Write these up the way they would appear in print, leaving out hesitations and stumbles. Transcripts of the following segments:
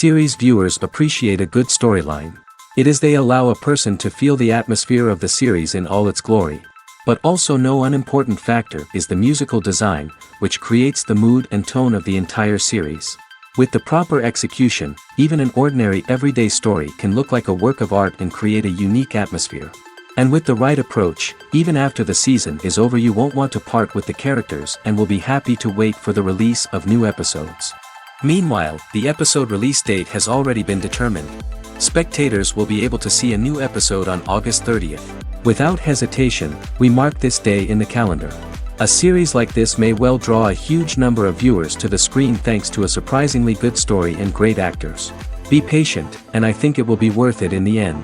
Series viewers appreciate a good storyline. It is they allow a person to feel the atmosphere of the series in all its glory. But also no unimportant factor is the musical design, which creates the mood and tone of the entire series. With the proper execution, even an ordinary everyday story can look like a work of art and create a unique atmosphere. And with the right approach, even after the season is over you won't want to part with the characters and will be happy to wait for the release of new episodes. Meanwhile, the episode release date has already been determined. Spectators will be able to see a new episode on August 30th. Without hesitation, we mark this day in the calendar. A series like this may well draw a huge number of viewers to the screen thanks to a surprisingly good story and great actors. Be patient, and I think it will be worth it in the end.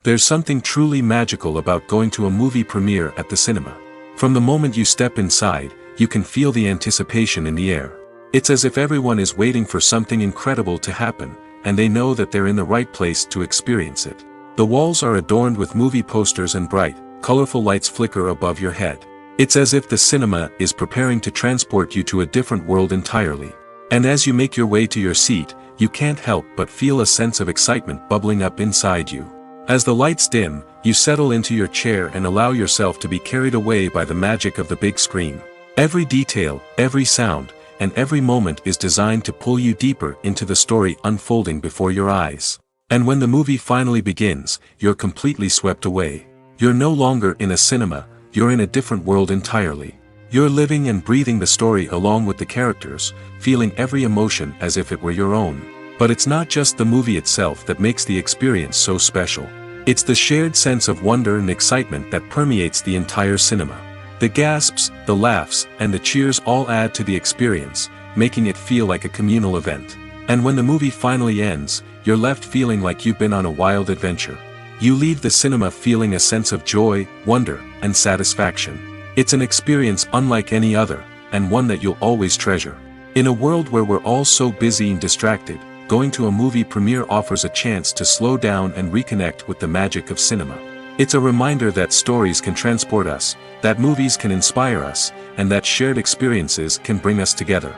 There's something truly magical about going to a movie premiere at the cinema. From the moment you step inside, you can feel the anticipation in the air. It's as if everyone is waiting for something incredible to happen, and they know that they're in the right place to experience it. The walls are adorned with movie posters and bright, colorful lights flicker above your head. It's as if the cinema is preparing to transport you to a different world entirely. And as you make your way to your seat, you can't help but feel a sense of excitement bubbling up inside you. As the lights dim, you settle into your chair and allow yourself to be carried away by the magic of the big screen. Every detail, every sound, and every moment is designed to pull you deeper into the story unfolding before your eyes. And when the movie finally begins, you're completely swept away. You're no longer in a cinema, you're in a different world entirely. You're living and breathing the story along with the characters, feeling every emotion as if it were your own. But it's not just the movie itself that makes the experience so special. It's the shared sense of wonder and excitement that permeates the entire cinema. The gasps, the laughs, and the cheers all add to the experience, making it feel like a communal event. And when the movie finally ends, you're left feeling like you've been on a wild adventure. You leave the cinema feeling a sense of joy, wonder, and satisfaction. It's an experience unlike any other, and one that you'll always treasure. In a world where we're all so busy and distracted, going to a movie premiere offers a chance to slow down and reconnect with the magic of cinema. It's a reminder that stories can transport us, that movies can inspire us, and that shared experiences can bring us together.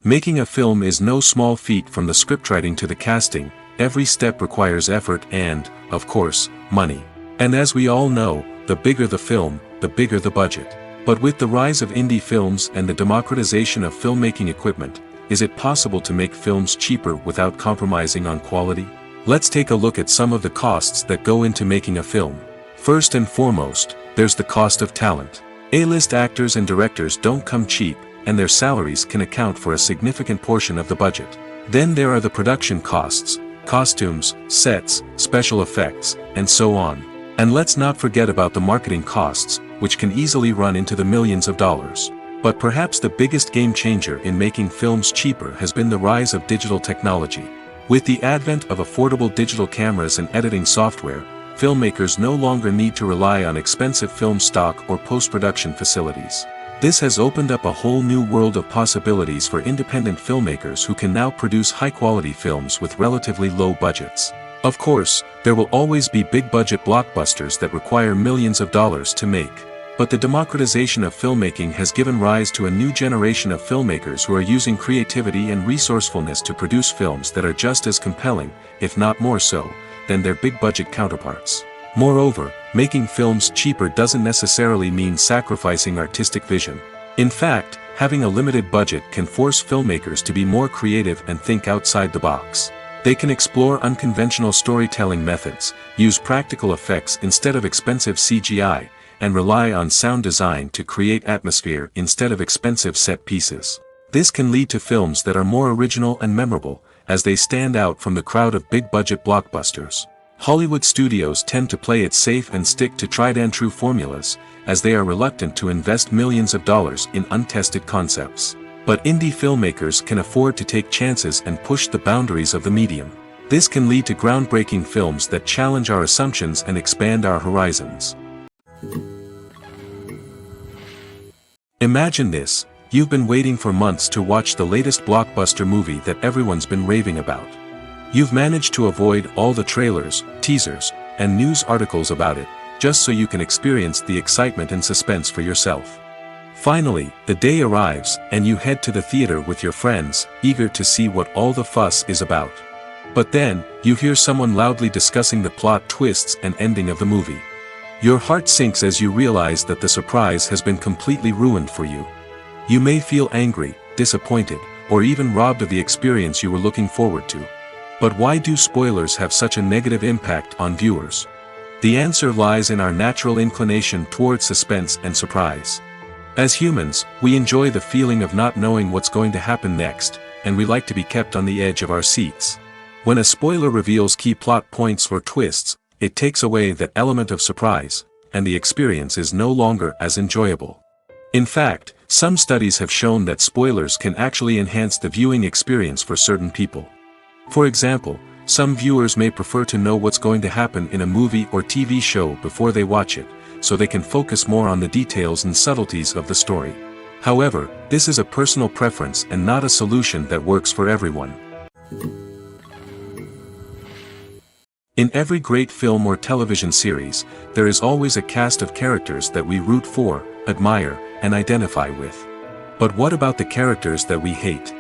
Making a film is no small feat. From the scriptwriting to the casting, every step requires effort and, of course, money. And as we all know, the bigger the film, the bigger the budget. But with the rise of indie films and the democratization of filmmaking equipment, is it possible to make films cheaper without compromising on quality? Let's take a look at some of the costs that go into making a film. First and foremost, there's the cost of talent. A-list actors and directors don't come cheap, and their salaries can account for a significant portion of the budget. Then there are the production costs, costumes, sets, special effects, and so on. And let's not forget about the marketing costs, which can easily run into the millions of dollars. But perhaps the biggest game changer in making films cheaper has been the rise of digital technology. With the advent of affordable digital cameras and editing software, filmmakers no longer need to rely on expensive film stock or post-production facilities. This has opened up a whole new world of possibilities for independent filmmakers who can now produce high-quality films with relatively low budgets. Of course, there will always be big-budget blockbusters that require millions of dollars to make. But the democratization of filmmaking has given rise to a new generation of filmmakers who are using creativity and resourcefulness to produce films that are just as compelling, if not more so, than their big-budget counterparts. Moreover, making films cheaper doesn't necessarily mean sacrificing artistic vision. In fact, having a limited budget can force filmmakers to be more creative and think outside the box. They can explore unconventional storytelling methods, use practical effects instead of expensive CGI, and rely on sound design to create atmosphere instead of expensive set pieces. This can lead to films that are more original and memorable, as they stand out from the crowd of big-budget blockbusters. Hollywood studios tend to play it safe and stick to tried-and-true formulas, as they are reluctant to invest millions of dollars in untested concepts. But indie filmmakers can afford to take chances and push the boundaries of the medium. This can lead to groundbreaking films that challenge our assumptions and expand our horizons. Imagine this: you've been waiting for months to watch the latest blockbuster movie that everyone's been raving about. You've managed to avoid all the trailers, teasers, and news articles about it, just so you can experience the excitement and suspense for yourself. Finally, the day arrives, and you head to the theater with your friends, eager to see what all the fuss is about. But then, you hear someone loudly discussing the plot twists and ending of the movie. Your heart sinks as you realize that the surprise has been completely ruined for you. You may feel angry, disappointed, or even robbed of the experience you were looking forward to. But why do spoilers have such a negative impact on viewers? The answer lies in our natural inclination toward suspense and surprise. As humans, we enjoy the feeling of not knowing what's going to happen next, and we like to be kept on the edge of our seats. When a spoiler reveals key plot points or twists, it takes away that element of surprise, and the experience is no longer as enjoyable. In fact, some studies have shown that spoilers can actually enhance the viewing experience for certain people. For example, some viewers may prefer to know what's going to happen in a movie or TV show before they watch it, so they can focus more on the details and subtleties of the story. However, this is a personal preference and not a solution that works for everyone. In every great film or television series, there is always a cast of characters that we root for, admire, and identify with. But what about the characters that we hate?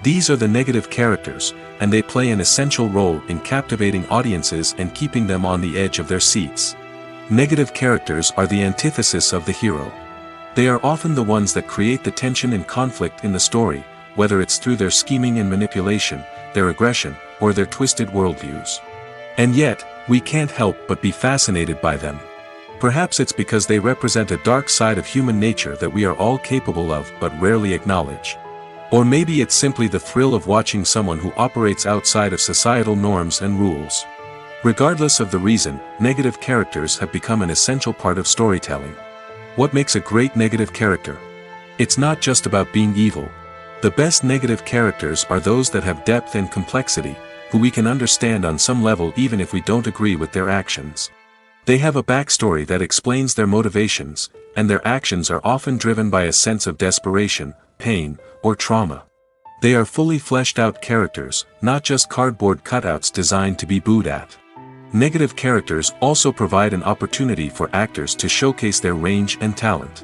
These are the negative characters, and they play an essential role in captivating audiences and keeping them on the edge of their seats. Negative characters are the antithesis of the hero. They are often the ones that create the tension and conflict in the story, whether it's through their scheming and manipulation, their aggression, or their twisted worldviews. And yet, we can't help but be fascinated by them. Perhaps it's because they represent a dark side of human nature that we are all capable of but rarely acknowledge. Or maybe it's simply the thrill of watching someone who operates outside of societal norms and rules. Regardless of the reason, negative characters have become an essential part of storytelling. What makes a great negative character? It's not just about being evil. The best negative characters are those that have depth and complexity, who we can understand on some level even if we don't agree with their actions. They have a backstory that explains their motivations, and their actions are often driven by a sense of desperation, pain, or trauma. They are fully fleshed out characters, not just cardboard cutouts designed to be booed at. Negative characters also provide an opportunity for actors to showcase their range and talent.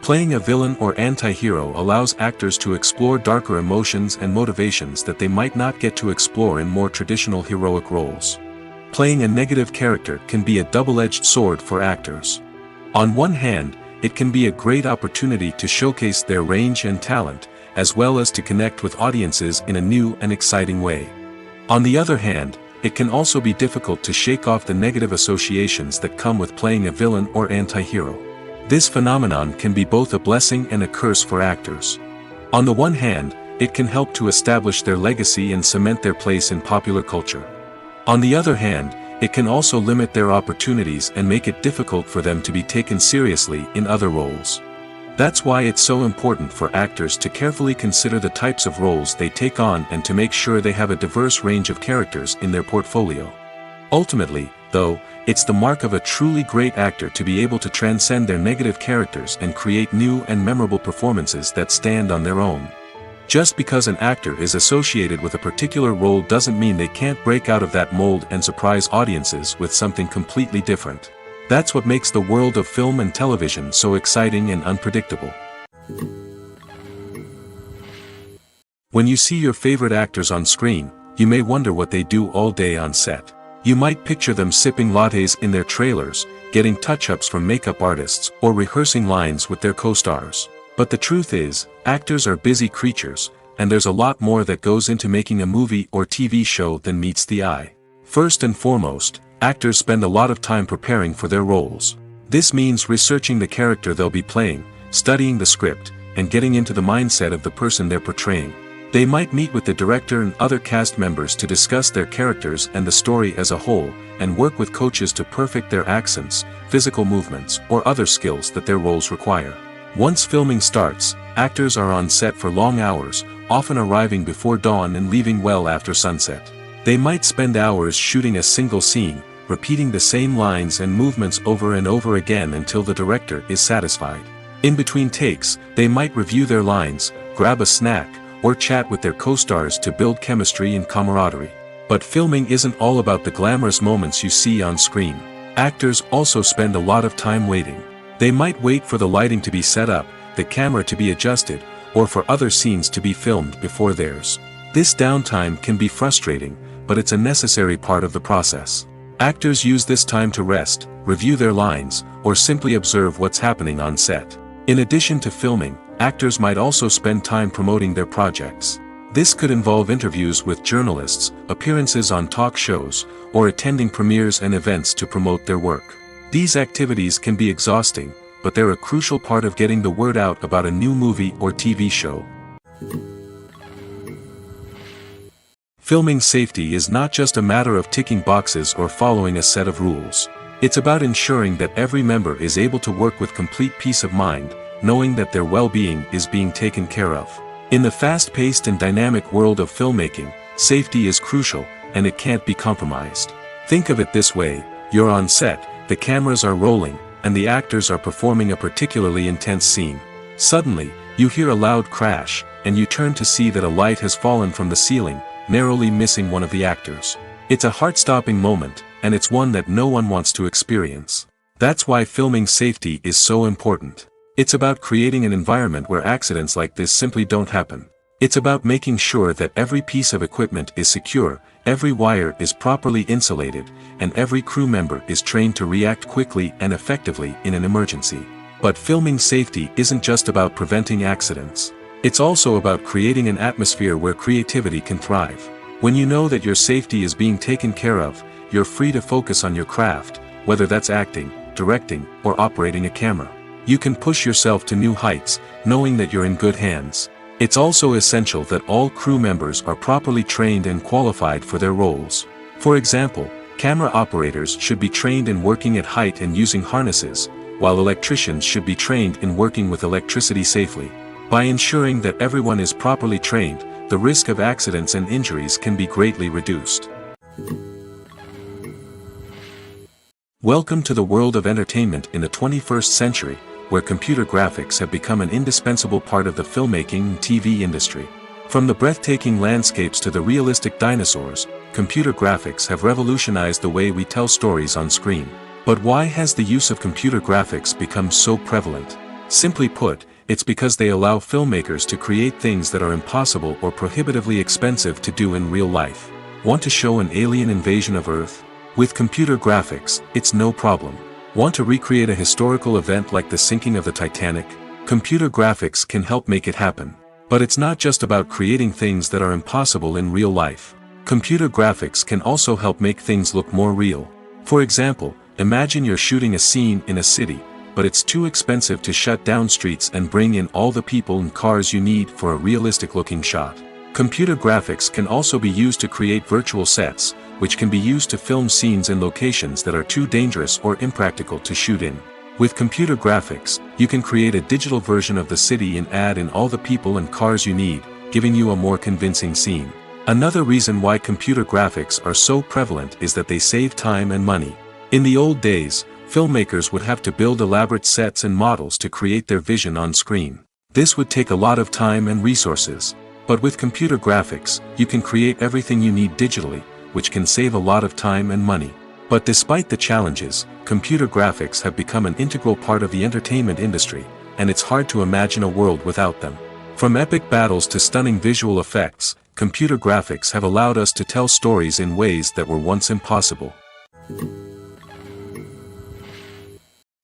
Playing a villain or anti-hero allows actors to explore darker emotions and motivations that they might not get to explore in more traditional heroic roles. Playing a negative character can be a double-edged sword for actors. On one hand, it can be a great opportunity to showcase their range and talent, as well as to connect with audiences in a new and exciting way. On the other hand, it can also be difficult to shake off the negative associations that come with playing a villain or anti-hero. This phenomenon can be both a blessing and a curse for actors. On the one hand, it can help to establish their legacy and cement their place in popular culture. On the other hand, it can also limit their opportunities and make it difficult for them to be taken seriously in other roles. That's why it's so important for actors to carefully consider the types of roles they take on and to make sure they have a diverse range of characters in their portfolio. Ultimately, though, it's the mark of a truly great actor to be able to transcend their negative characters and create new and memorable performances that stand on their own. Just because an actor is associated with a particular role doesn't mean they can't break out of that mold and surprise audiences with something completely different. That's what makes the world of film and television so exciting and unpredictable. When you see your favorite actors on screen, you may wonder what they do all day on set. You might picture them sipping lattes in their trailers, getting touch-ups from makeup artists, or rehearsing lines with their co-stars. But the truth is, actors are busy creatures, and there's a lot more that goes into making a movie or TV show than meets the eye. First and foremost, actors spend a lot of time preparing for their roles. This means researching the character they'll be playing, studying the script, and getting into the mindset of the person they're portraying. They might meet with the director and other cast members to discuss their characters and the story as a whole, and work with coaches to perfect their accents, physical movements, or other skills that their roles require. Once filming starts, actors are on set for long hours, often arriving before dawn and leaving well after sunset. They might spend hours shooting a single scene, repeating the same lines and movements over and over again until the director is satisfied. In between takes, they might review their lines, grab a snack, or chat with their co-stars to build chemistry and camaraderie. But filming isn't all about the glamorous moments you see on screen. Actors also spend a lot of time waiting. They might wait for the lighting to be set up, the camera to be adjusted, or for other scenes to be filmed before theirs. This downtime can be frustrating, but it's a necessary part of the process. Actors use this time to rest, review their lines, or simply observe what's happening on set. In addition to filming, actors might also spend time promoting their projects. This could involve interviews with journalists, appearances on talk shows, or attending premieres and events to promote their work. These activities can be exhausting, but they're a crucial part of getting the word out about a new movie or TV show. Filming safety is not just a matter of ticking boxes or following a set of rules. It's about ensuring that every member is able to work with complete peace of mind, knowing that their well-being is being taken care of. In the fast-paced and dynamic world of filmmaking, safety is crucial, and it can't be compromised. Think of it this way: you're on set, the cameras are rolling, and the actors are performing a particularly intense scene. Suddenly, you hear a loud crash, and you turn to see that a light has fallen from the ceiling, narrowly missing one of the actors. It's a heart-stopping moment, and it's one that no one wants to experience. That's why filming safety is so important. It's about creating an environment where accidents like this simply don't happen. It's about making sure that every piece of equipment is secure, every wire is properly insulated, and every crew member is trained to react quickly and effectively in an emergency. But filming safety isn't just about preventing accidents. It's also about creating an atmosphere where creativity can thrive. When you know that your safety is being taken care of, you're free to focus on your craft, whether that's acting, directing, or operating a camera. You can push yourself to new heights, knowing that you're in good hands. It's also essential that all crew members are properly trained and qualified for their roles. For example, camera operators should be trained in working at height and using harnesses, while electricians should be trained in working with electricity safely. By ensuring that everyone is properly trained, the risk of accidents and injuries can be greatly reduced. Welcome to the world of entertainment in the 21st century, where computer graphics have become an indispensable part of the filmmaking and TV industry. From the breathtaking landscapes to the realistic dinosaurs, computer graphics have revolutionized the way we tell stories on screen. But why has the use of computer graphics become so prevalent? Simply put, it's because they allow filmmakers to create things that are impossible or prohibitively expensive to do in real life. Want to show an alien invasion of Earth? With computer graphics, it's no problem. Want to recreate a historical event like the sinking of the Titanic? Computer graphics can help make it happen. But it's not just about creating things that are impossible in real life. Computer graphics can also help make things look more real. For example, imagine you're shooting a scene in a city, but it's too expensive to shut down streets and bring in all the people and cars you need for a realistic-looking shot. Computer graphics can also be used to create virtual sets, which can be used to film scenes in locations that are too dangerous or impractical to shoot in. With computer graphics, you can create a digital version of the city and add in all the people and cars you need, giving you a more convincing scene. Another reason why computer graphics are so prevalent is that they save time and money. In the old days, filmmakers would have to build elaborate sets and models to create their vision on screen. This would take a lot of time and resources. But with computer graphics, you can create everything you need digitally, which can save a lot of time and money. But despite the challenges, computer graphics have become an integral part of the entertainment industry, and it's hard to imagine a world without them. From epic battles to stunning visual effects, computer graphics have allowed us to tell stories in ways that were once impossible.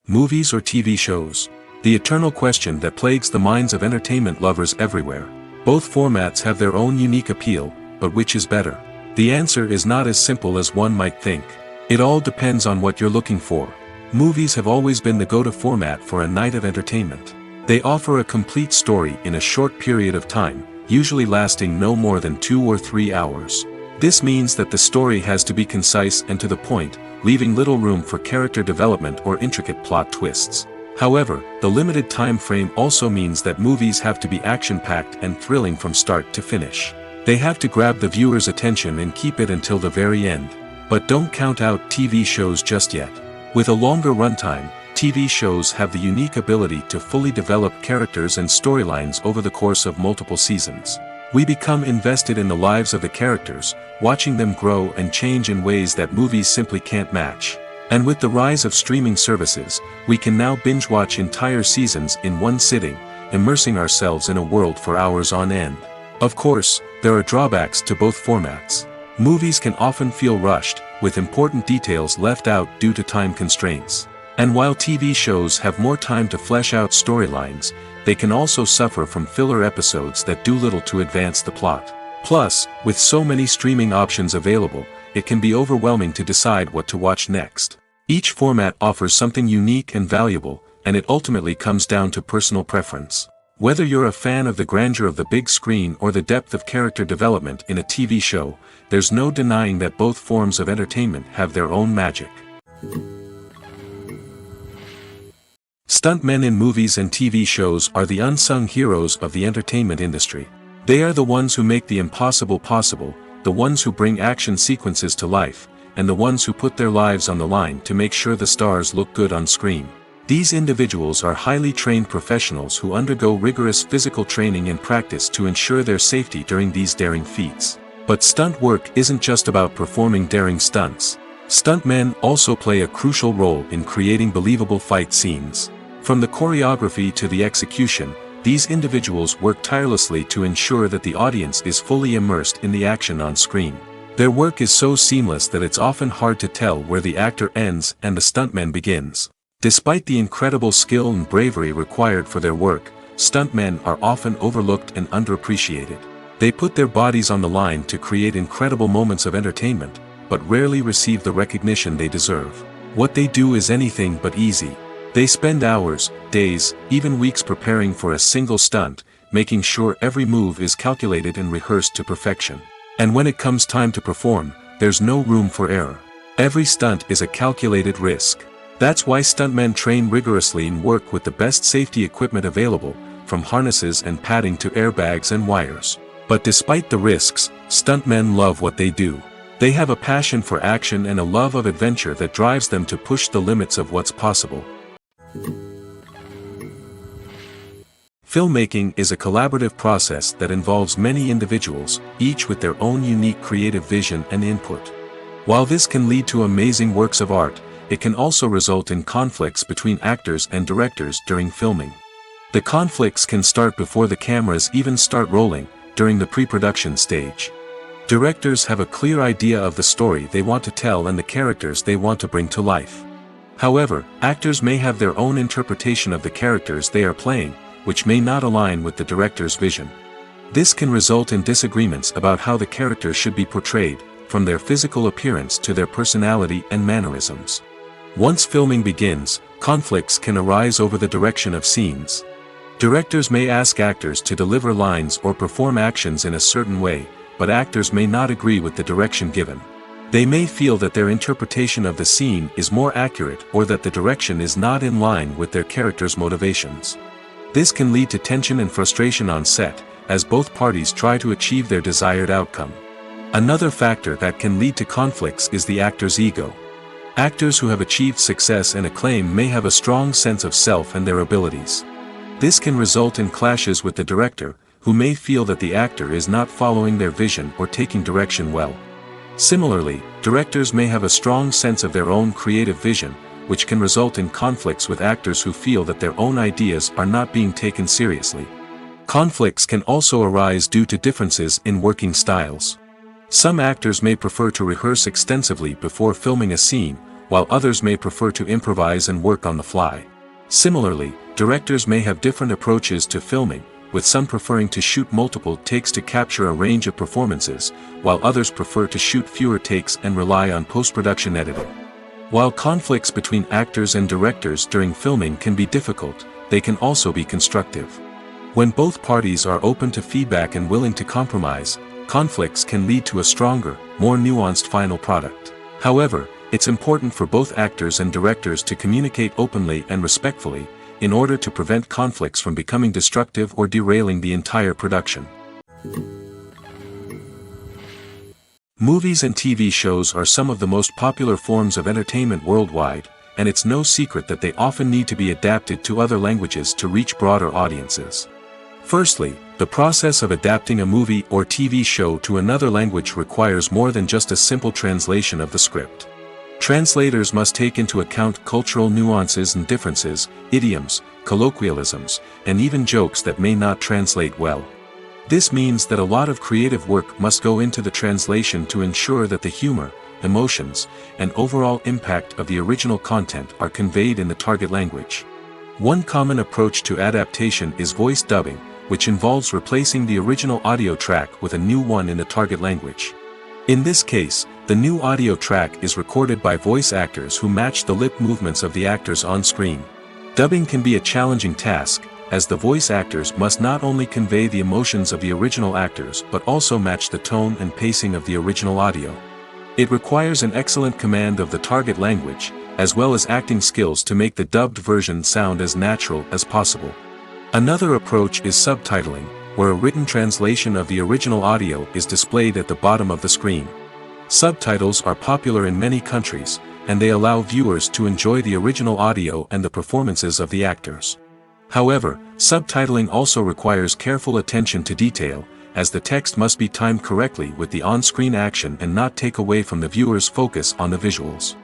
Movies or TV shows? The eternal question that plagues the minds of entertainment lovers everywhere. Both formats have their own unique appeal, but which is better? The answer is not as simple as one might think. It all depends on what you're looking for. Movies have always been the go-to format for a night of entertainment. They offer a complete story in a short period of time, usually lasting no more than 2 or 3 hours. This means that the story has to be concise and to the point, leaving little room for character development or intricate plot twists. However, the limited time frame also means that movies have to be action-packed and thrilling from start to finish. They have to grab the viewer's attention and keep it until the very end. But don't count out TV shows just yet. With a longer runtime, TV shows have the unique ability to fully develop characters and storylines over the course of multiple seasons. We become invested in the lives of the characters, watching them grow and change in ways that movies simply can't match. And with the rise of streaming services, we can now binge-watch entire seasons in one sitting, immersing ourselves in a world for hours on end. Of course, there are drawbacks to both formats. Movies can often feel rushed, with important details left out due to time constraints. And while TV shows have more time to flesh out storylines, they can also suffer from filler episodes that do little to advance the plot. Plus, with so many streaming options available, it can be overwhelming to decide what to watch next. Each format offers something unique and valuable, and it ultimately comes down to personal preference. Whether you're a fan of the grandeur of the big screen or the depth of character development in a TV show, there's no denying that both forms of entertainment have their own magic. Stuntmen in movies and TV shows are the unsung heroes of the entertainment industry. They are the ones who make the impossible possible, the ones who bring action sequences to life, and the ones who put their lives on the line to make sure the stars look good on screen. These individuals are highly trained professionals who undergo rigorous physical training and practice to ensure their safety during these daring feats. But stunt work isn't just about performing daring stunts. Stuntmen also play a crucial role in creating believable fight scenes. From the choreography to the execution, these individuals work tirelessly to ensure that the audience is fully immersed in the action on screen. Their work is so seamless that it's often hard to tell where the actor ends and the stuntman begins. Despite the incredible skill and bravery required for their work, stuntmen are often overlooked and underappreciated. They put their bodies on the line to create incredible moments of entertainment, but rarely receive the recognition they deserve. What they do is anything but easy. They spend hours, days, even weeks preparing for a single stunt, making sure every move is calculated and rehearsed to perfection. And when it comes time to perform, there's no room for error. Every stunt is a calculated risk. That's why stuntmen train rigorously and work with the best safety equipment available, from harnesses and padding to airbags and wires. But despite the risks, stuntmen love what they do. They have a passion for action and a love of adventure that drives them to push the limits of what's possible. Filmmaking is a collaborative process that involves many individuals, each with their own unique creative vision and input. While this can lead to amazing works of art, it can also result in conflicts between actors and directors during filming. The conflicts can start before the cameras even start rolling, during the pre-production stage. Directors have a clear idea of the story they want to tell and the characters they want to bring to life. However, actors may have their own interpretation of the characters they are playing, which may not align with the director's vision. This can result in disagreements about how the characters should be portrayed, from their physical appearance to their personality and mannerisms. Once filming begins, conflicts can arise over the direction of scenes. Directors may ask actors to deliver lines or perform actions in a certain way, but actors may not agree with the direction given. They may feel that their interpretation of the scene is more accurate or that the direction is not in line with their character's motivations. This can lead to tension and frustration on set, as both parties try to achieve their desired outcome. Another factor that can lead to conflicts is the actor's ego. Actors who have achieved success and acclaim may have a strong sense of self and their abilities. This can result in clashes with the director, who may feel that the actor is not following their vision or taking direction well. Similarly, directors may have a strong sense of their own creative vision, which can result in conflicts with actors who feel that their own ideas are not being taken seriously. Conflicts can also arise due to differences in working styles. Some actors may prefer to rehearse extensively before filming a scene, while others may prefer to improvise and work on the fly. Similarly, directors may have different approaches to filming, with some preferring to shoot multiple takes to capture a range of performances, while others prefer to shoot fewer takes and rely on post-production editing. While conflicts between actors and directors during filming can be difficult, they can also be constructive. When both parties are open to feedback and willing to compromise, conflicts can lead to a stronger, more nuanced final product. However, it's important for both actors and directors to communicate openly and respectfully, in order to prevent conflicts from becoming destructive or derailing the entire production. Movies and TV shows are some of the most popular forms of entertainment worldwide, and it's no secret that they often need to be adapted to other languages to reach broader audiences. Firstly, the process of adapting a movie or TV show to another language requires more than just a simple translation of the script. Translators must take into account cultural nuances and differences, idioms, colloquialisms, and even jokes that may not translate well. This means that a lot of creative work must go into the translation to ensure that the humor, emotions, and overall impact of the original content are conveyed in the target language. One common approach to adaptation is voice dubbing, which involves replacing the original audio track with a new one in the target language. In this case, the new audio track is recorded by voice actors who match the lip movements of the actors on screen. Dubbing can be a challenging task, as the voice actors must not only convey the emotions of the original actors but also match the tone and pacing of the original audio. It requires an excellent command of the target language, as well as acting skills to make the dubbed version sound as natural as possible. Another approach is subtitling, where a written translation of the original audio is displayed at the bottom of the screen. Subtitles are popular in many countries, and they allow viewers to enjoy the original audio and the performances of the actors. However, subtitling also requires careful attention to detail, as the text must be timed correctly with the on-screen action and not take away from the viewer's focus on the visuals.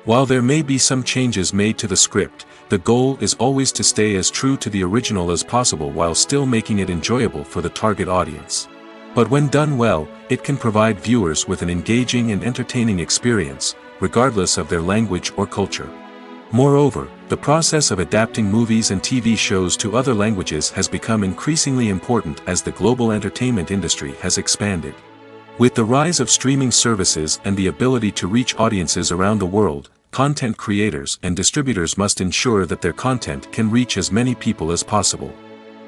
While there may be some changes made to the script, the goal is always to stay as true to the original as possible while still making it enjoyable for the target audience. But when done well, it can provide viewers with an engaging and entertaining experience, regardless of their language or culture. Moreover, the process of adapting movies and TV shows to other languages has become increasingly important as the global entertainment industry has expanded. With the rise of streaming services and the ability to reach audiences around the world, content creators and distributors must ensure that their content can reach as many people as possible.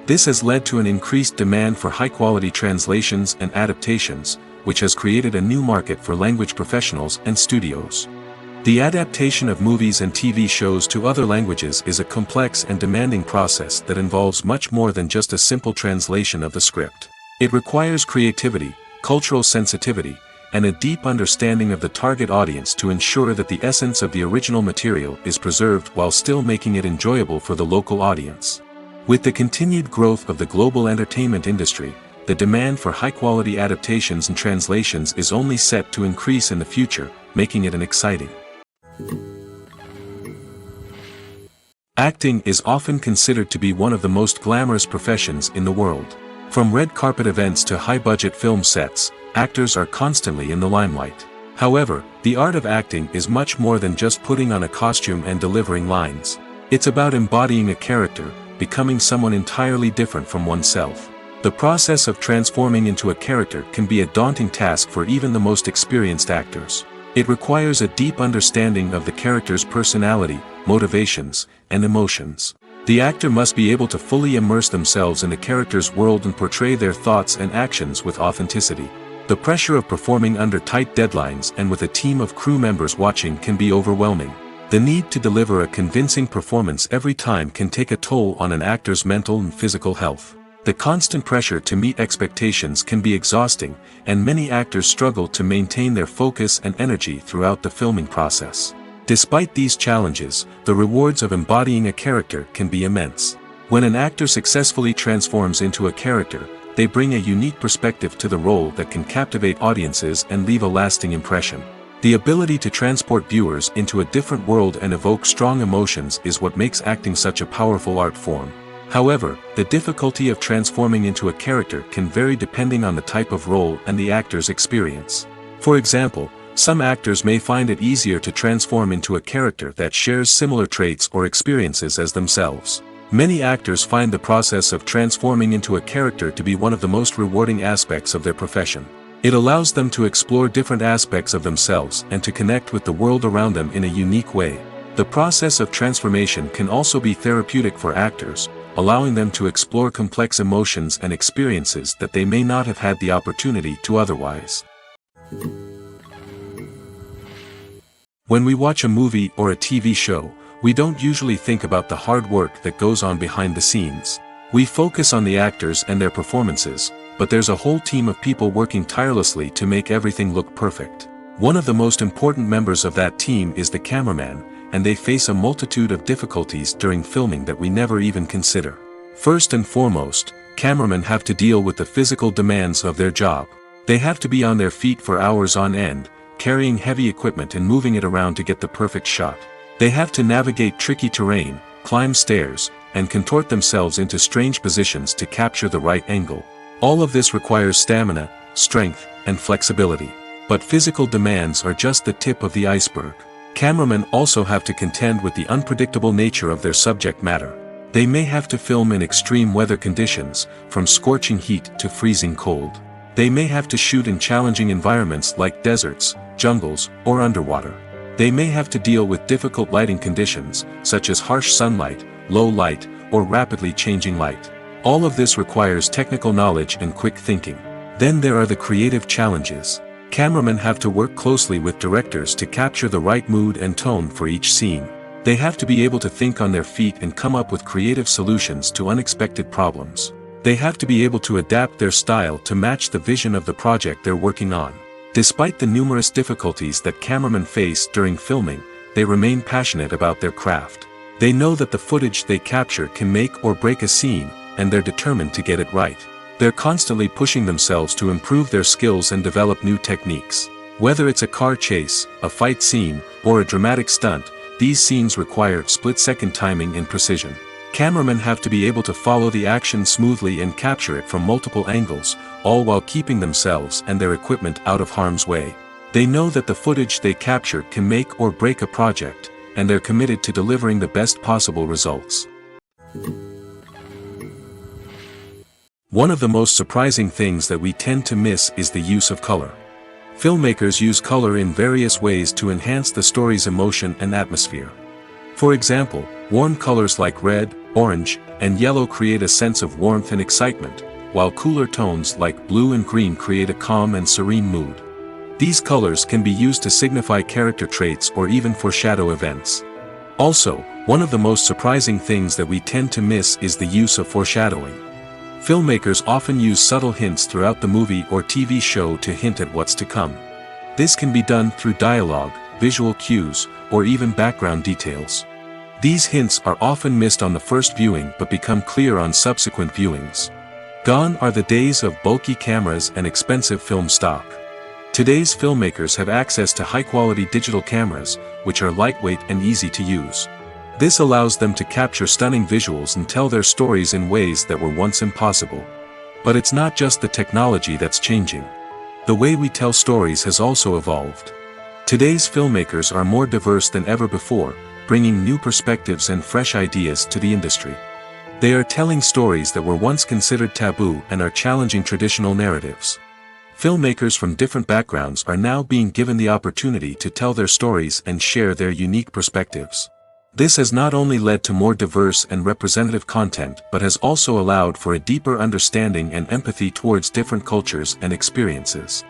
This has led to an increased demand for high-quality translations and adaptations, which has created a new market for language professionals and studios. The adaptation of movies and TV shows to other languages is a complex and demanding process that involves much more than just a simple translation of the script. It requires creativity, cultural sensitivity, and a deep understanding of the target audience to ensure that the essence of the original material is preserved while still making it enjoyable for the local audience. With the continued growth of the global entertainment industry, the demand for high-quality adaptations and translations is only set to increase in the future, making it an exciting. Acting is often considered to be one of the most glamorous professions in the world. From red carpet events to high-budget film sets, actors are constantly in the limelight. However, the art of acting is much more than just putting on a costume and delivering lines. It's about embodying a character, becoming someone entirely different from oneself. The process of transforming into a character can be a daunting task for even the most experienced actors. It requires a deep understanding of the character's personality, motivations, and emotions. The actor must be able to fully immerse themselves in the character's world and portray their thoughts and actions with authenticity. The pressure of performing under tight deadlines and with a team of crew members watching can be overwhelming. The need to deliver a convincing performance every time can take a toll on an actor's mental and physical health. The constant pressure to meet expectations can be exhausting, and many actors struggle to maintain their focus and energy throughout the filming process. Despite these challenges, the rewards of embodying a character can be immense. When an actor successfully transforms into a character, they bring a unique perspective to the role that can captivate audiences and leave a lasting impression. The ability to transport viewers into a different world and evoke strong emotions is what makes acting such a powerful art form. However, the difficulty of transforming into a character can vary depending on the type of role and the actor's experience. For example, Some actors may find it easier to transform into a character that shares similar traits or experiences as themselves. Many actors find the process of transforming into a character to be one of the most rewarding aspects of their profession. It allows them to explore different aspects of themselves and to connect with the world around them in a unique way. The process of transformation can also be therapeutic for actors, allowing them to explore complex emotions and experiences that they may not have had the opportunity to otherwise. When we watch a movie or a TV show, we don't usually think about the hard work that goes on behind the scenes. We focus on the actors and their performances, but there's a whole team of people working tirelessly to make everything look perfect. One of the most important members of that team is the cameraman, and they face a multitude of difficulties during filming that we never even consider. First and foremost, cameramen have to deal with the physical demands of their job. They have to be on their feet for hours on end, carrying heavy equipment and moving it around to get the perfect shot. They have to navigate tricky terrain, climb stairs, and contort themselves into strange positions to capture the right angle. All of this requires stamina, strength, and flexibility. But physical demands are just the tip of the iceberg. Cameramen also have to contend with the unpredictable nature of their subject matter. They may have to film in extreme weather conditions, from scorching heat to freezing cold. They may have to shoot in challenging environments like deserts, jungles, or underwater. They may have to deal with difficult lighting conditions, such as harsh sunlight, low light, or rapidly changing light. All of this requires technical knowledge and quick thinking. Then there are the creative challenges. Cameramen have to work closely with directors to capture the right mood and tone for each scene. They have to be able to think on their feet and come up with creative solutions to unexpected problems. They have to be able to adapt their style to match the vision of the project they're working on. Despite the numerous difficulties that cameramen face during filming, they remain passionate about their craft. They know that the footage they capture can make or break a scene, and they're determined to get it right. They're constantly pushing themselves to improve their skills and develop new techniques. Whether it's a car chase, a fight scene, or a dramatic stunt, these scenes require split-second timing and precision. Cameramen have to be able to follow the action smoothly and capture it from multiple angles, all while keeping themselves and their equipment out of harm's way. They know that the footage they capture can make or break a project, and they're committed to delivering the best possible results. One of the most surprising things that we tend to miss is the use of color. Filmmakers use color in various ways to enhance the story's emotion and atmosphere. For example, warm colors like red, orange, and yellow create a sense of warmth and excitement, while cooler tones like blue and green create a calm and serene mood. These colors can be used to signify character traits or even foreshadow events. Also, one of the most surprising things that we tend to miss is the use of foreshadowing. Filmmakers often use subtle hints throughout the movie or TV show to hint at what's to come. This can be done through dialogue, visual cues, or even background details. These hints are often missed on the first viewing but become clear on subsequent viewings. Gone are the days of bulky cameras and expensive film stock. Today's filmmakers have access to high-quality digital cameras, which are lightweight and easy to use. This allows them to capture stunning visuals and tell their stories in ways that were once impossible. But it's not just the technology that's changing. The way we tell stories has also evolved. Today's filmmakers are more diverse than ever before, bringing new perspectives and fresh ideas to the industry. They are telling stories that were once considered taboo and are challenging traditional narratives. Filmmakers from different backgrounds are now being given the opportunity to tell their stories and share their unique perspectives. This has not only led to more diverse and representative content but has also allowed for a deeper understanding and empathy towards different cultures and experiences.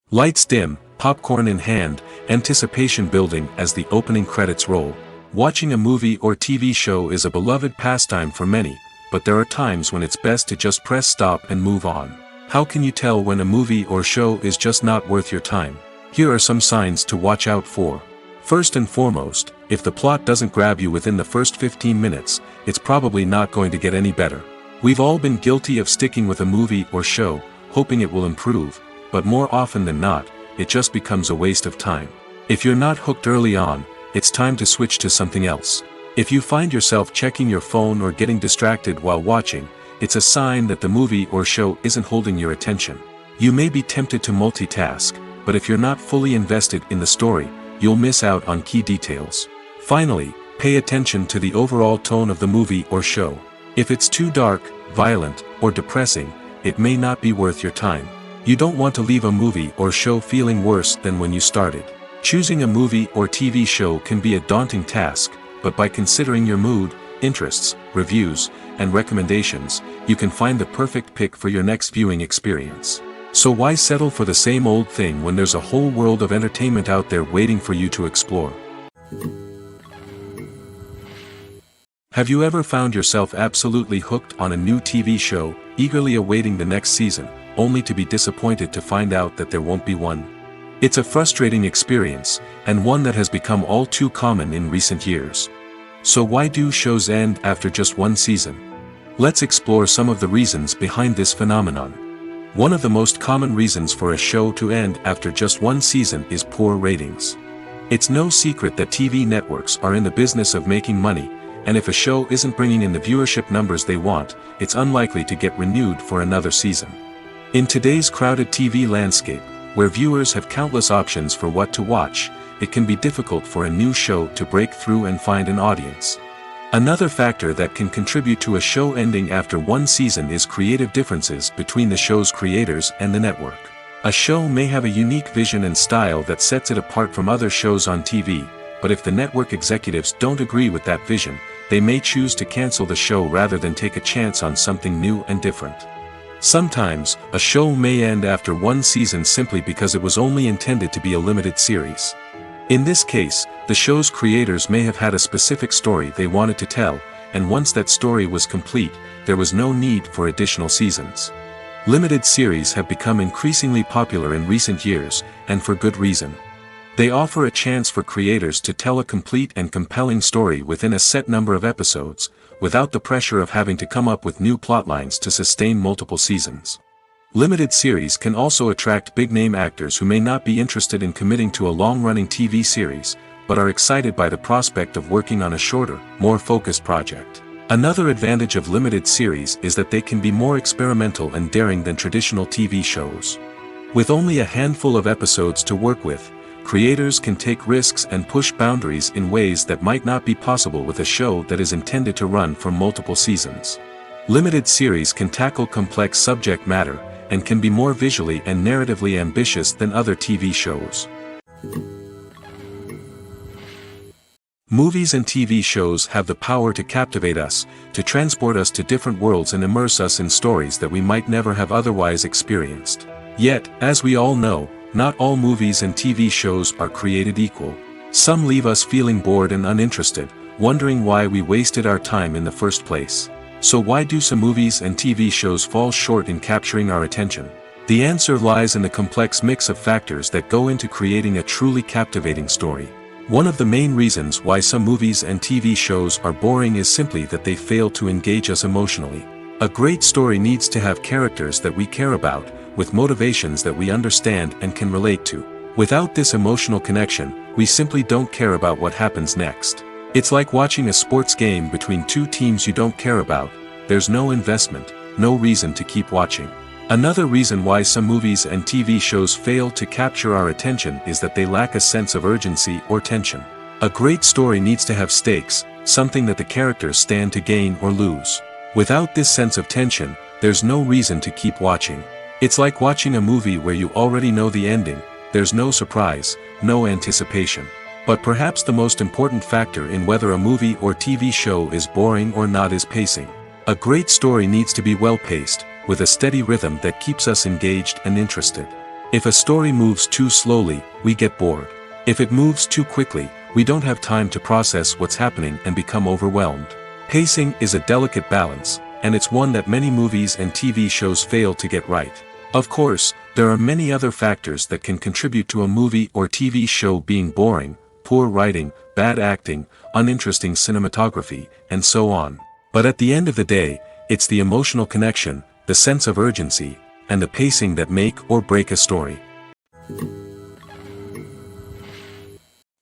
Lights dim, popcorn in hand, anticipation building as the opening credits roll. Watching a movie or TV show is a beloved pastime for many, but there are times when it's best to just press stop and move on. How can you tell when a movie or show is just not worth your time? Here are some signs to watch out for. First and foremost, if the plot doesn't grab you within the first 15 minutes, it's probably not going to get any better. We've all been guilty of sticking with a movie or show, hoping it will improve, but more often than not, it just becomes a waste of time. If you're not hooked early on, it's time to switch to something else. If you find yourself checking your phone or getting distracted while watching, it's a sign that the movie or show isn't holding your attention. You may be tempted to multitask, but if you're not fully invested in the story, you'll miss out on key details. Finally, pay attention to the overall tone of the movie or show. If it's too dark, violent, or depressing, it may not be worth your time. You don't want to leave a movie or show feeling worse than when you started. Choosing a movie or TV show can be a daunting task, but by considering your mood, interests, reviews, and recommendations, you can find the perfect pick for your next viewing experience. So why settle for the same old thing when there's a whole world of entertainment out there waiting for you to explore? Have you ever found yourself absolutely hooked on a new TV show, eagerly awaiting the next season, only to be disappointed to find out that there won't be one? It's a frustrating experience, and one that has become all too common in recent years. So why do shows end after just one season? Let's explore some of the reasons behind this phenomenon. One of the most common reasons for a show to end after just one season is poor ratings. It's no secret that TV networks are in the business of making money, and if a show isn't bringing in the viewership numbers they want, it's unlikely to get renewed for another season. In today's crowded TV landscape, where viewers have countless options for what to watch, it can be difficult for a new show to break through and find an audience. Another factor that can contribute to a show ending after one season is creative differences between the show's creators and the network. A show may have a unique vision and style that sets it apart from other shows on TV, but if the network executives don't agree with that vision, they may choose to cancel the show rather than take a chance on something new and different. Sometimes, a show may end after one season simply because it was only intended to be a limited series. In this case, the show's creators may have had a specific story they wanted to tell, and once that story was complete, there was no need for additional seasons. Limited series have become increasingly popular in recent years, and for good reason. They offer a chance for creators to tell a complete and compelling story within a set number of episodes, without the pressure of having to come up with new plotlines to sustain multiple seasons. Limited series can also attract big-name actors who may not be interested in committing to a long-running TV series, but are excited by the prospect of working on a shorter, more focused project. Another advantage of limited series is that they can be more experimental and daring than traditional TV shows. With only a handful of episodes to work with, creators can take risks and push boundaries in ways that might not be possible with a show that is intended to run for multiple seasons. Limited series can tackle complex subject matter, and can be more visually and narratively ambitious than other TV shows. Movies and TV shows have the power to captivate us, to transport us to different worlds and immerse us in stories that we might never have otherwise experienced. Yet, as we all know, not all movies and TV shows are created equal. Some leave us feeling bored and uninterested, wondering why we wasted our time in the first place. So why do some movies and TV shows fall short in capturing our attention? The answer lies in the complex mix of factors that go into creating a truly captivating story. One of the main reasons why some movies and TV shows are boring is simply that they fail to engage us emotionally. A great story needs to have characters that we care about, with motivations that we understand and can relate to. Without this emotional connection, we simply don't care about what happens next. It's like watching a sports game between two teams you don't care about. There's no investment, no reason to keep watching. Another reason why some movies and TV shows fail to capture our attention is that they lack a sense of urgency or tension. A great story needs to have stakes, something that the characters stand to gain or lose. Without this sense of tension, there's no reason to keep watching. It's like watching a movie where you already know the ending. There's no surprise, no anticipation. But perhaps the most important factor in whether a movie or TV show is boring or not is pacing. A great story needs to be well-paced, with a steady rhythm that keeps us engaged and interested. If a story moves too slowly, we get bored. If it moves too quickly, we don't have time to process what's happening and become overwhelmed. Pacing is a delicate balance, and it's one that many movies and TV shows fail to get right. Of course, there are many other factors that can contribute to a movie or TV show being boring: poor writing, bad acting, uninteresting cinematography, and so on. But at the end of the day, it's the emotional connection, the sense of urgency, and the pacing that make or break a story.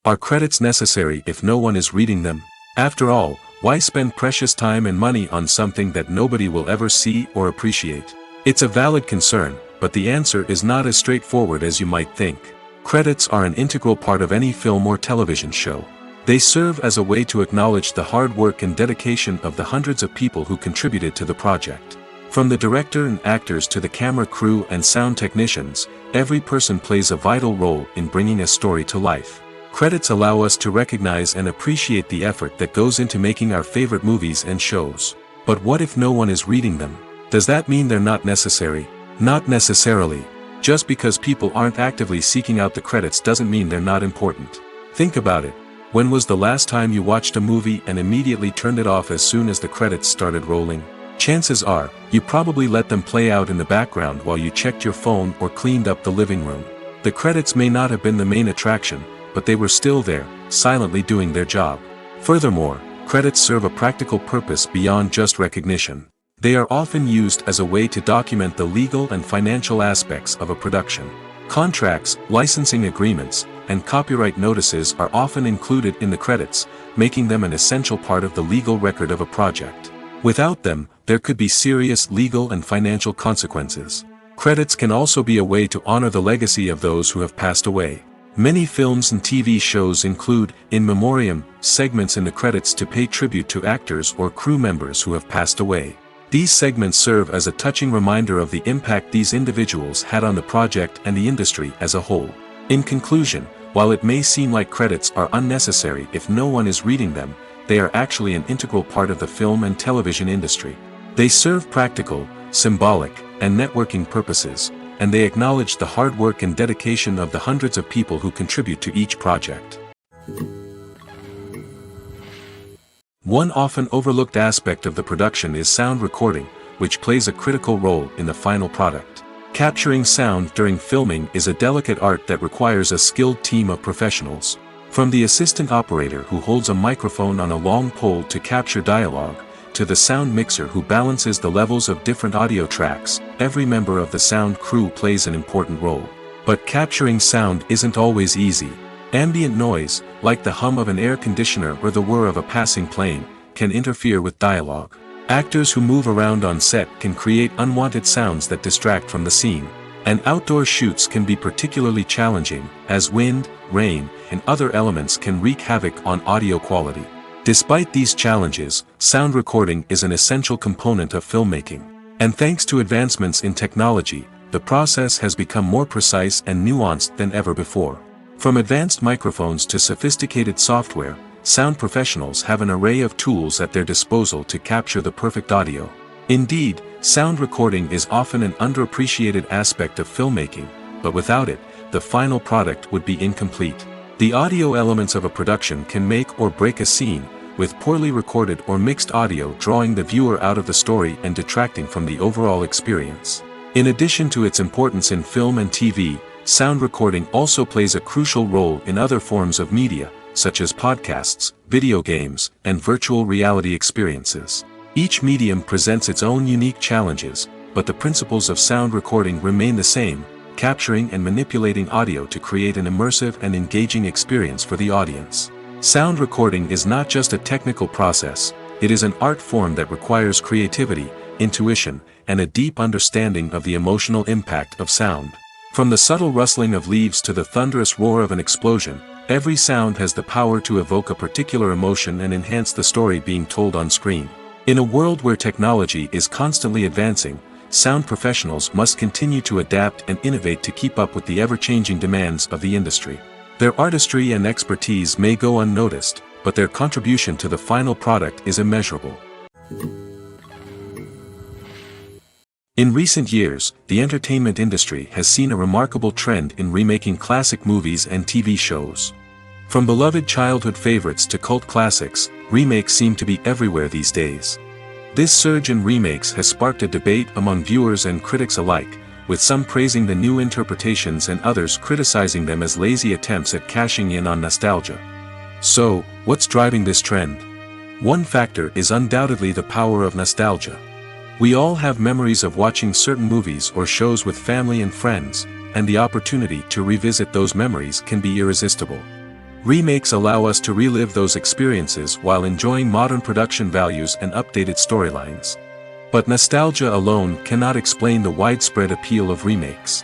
Are credits necessary if no one is reading them? After all, why spend precious time and money on something that nobody will ever see or appreciate? It's a valid concern, but the answer is not as straightforward as you might think. Credits are an integral part of any film or television show. They serve as a way to acknowledge the hard work and dedication of the hundreds of people who contributed to the project. From the director and actors to the camera crew and sound technicians, every person plays a vital role in bringing a story to life. Credits allow us to recognize and appreciate the effort that goes into making our favorite movies and shows. But what if no one is reading them? Does that mean they're not necessary? Not necessarily. Just because people aren't actively seeking out the credits doesn't mean they're not important. Think about it. When was the last time you watched a movie and immediately turned it off as soon as the credits started rolling? Chances are, you probably let them play out in the background while you checked your phone or cleaned up the living room. The credits may not have been the main attraction, but they were still there, silently doing their job. Furthermore, credits serve a practical purpose beyond just recognition. They are often used as a way to document the legal and financial aspects of a production. Contracts, licensing agreements, and copyright notices are often included in the credits, making them an essential part of the legal record of a project. Without them, there could be serious legal and financial consequences. Credits can also be a way to honor the legacy of those who have passed away. Many films and TV shows include, in memoriam, segments in the credits to pay tribute to actors or crew members who have passed away. These segments serve as a touching reminder of the impact these individuals had on the project and the industry as a whole. In conclusion, while it may seem like credits are unnecessary if no one is reading them, they are actually an integral part of the film and television industry. They serve practical, symbolic, and networking purposes, and they acknowledge the hard work and dedication of the hundreds of people who contribute to each project. One often overlooked aspect of the production is sound recording, which plays a critical role in the final product. Capturing sound during filming is a delicate art that requires a skilled team of professionals. From the assistant operator who holds a microphone on a long pole to capture dialogue, to the sound mixer who balances the levels of different audio tracks, every member of the sound crew plays an important role. But capturing sound isn't always easy. Ambient noise, like the hum of an air conditioner or the whir of a passing plane, can interfere with dialogue. Actors who move around on set can create unwanted sounds that distract from the scene. And outdoor shoots can be particularly challenging, as wind, rain, and other elements can wreak havoc on audio quality. Despite these challenges, sound recording is an essential component of filmmaking. And thanks to advancements in technology, the process has become more precise and nuanced than ever before. From advanced microphones to sophisticated software, sound professionals have an array of tools at their disposal to capture the perfect audio. Indeed, sound recording is often an underappreciated aspect of filmmaking, but without it, the final product would be incomplete. The audio elements of a production can make or break a scene, with poorly recorded or mixed audio drawing the viewer out of the story and detracting from the overall experience. In addition to its importance in film and TV, sound recording also plays a crucial role in other forms of media, such as podcasts, video games, and virtual reality experiences. Each medium presents its own unique challenges, but the principles of sound recording remain the same, capturing and manipulating audio to create an immersive and engaging experience for the audience. Sound recording is not just a technical process, it is an art form that requires creativity, intuition, and a deep understanding of the emotional impact of sound. From the subtle rustling of leaves to the thunderous roar of an explosion, every sound has the power to evoke a particular emotion and enhance the story being told on screen. In a world where technology is constantly advancing, sound professionals must continue to adapt and innovate to keep up with the ever-changing demands of the industry. Their artistry and expertise may go unnoticed, but their contribution to the final product is immeasurable. In recent years, the entertainment industry has seen a remarkable trend in remaking classic movies and TV shows. From beloved childhood favorites to cult classics, remakes seem to be everywhere these days. This surge in remakes has sparked a debate among viewers and critics alike, with some praising the new interpretations and others criticizing them as lazy attempts at cashing in on nostalgia. So, what's driving this trend? One factor is undoubtedly the power of nostalgia. We all have memories of watching certain movies or shows with family and friends, and the opportunity to revisit those memories can be irresistible. Remakes allow us to relive those experiences while enjoying modern production values and updated storylines. But nostalgia alone cannot explain the widespread appeal of remakes.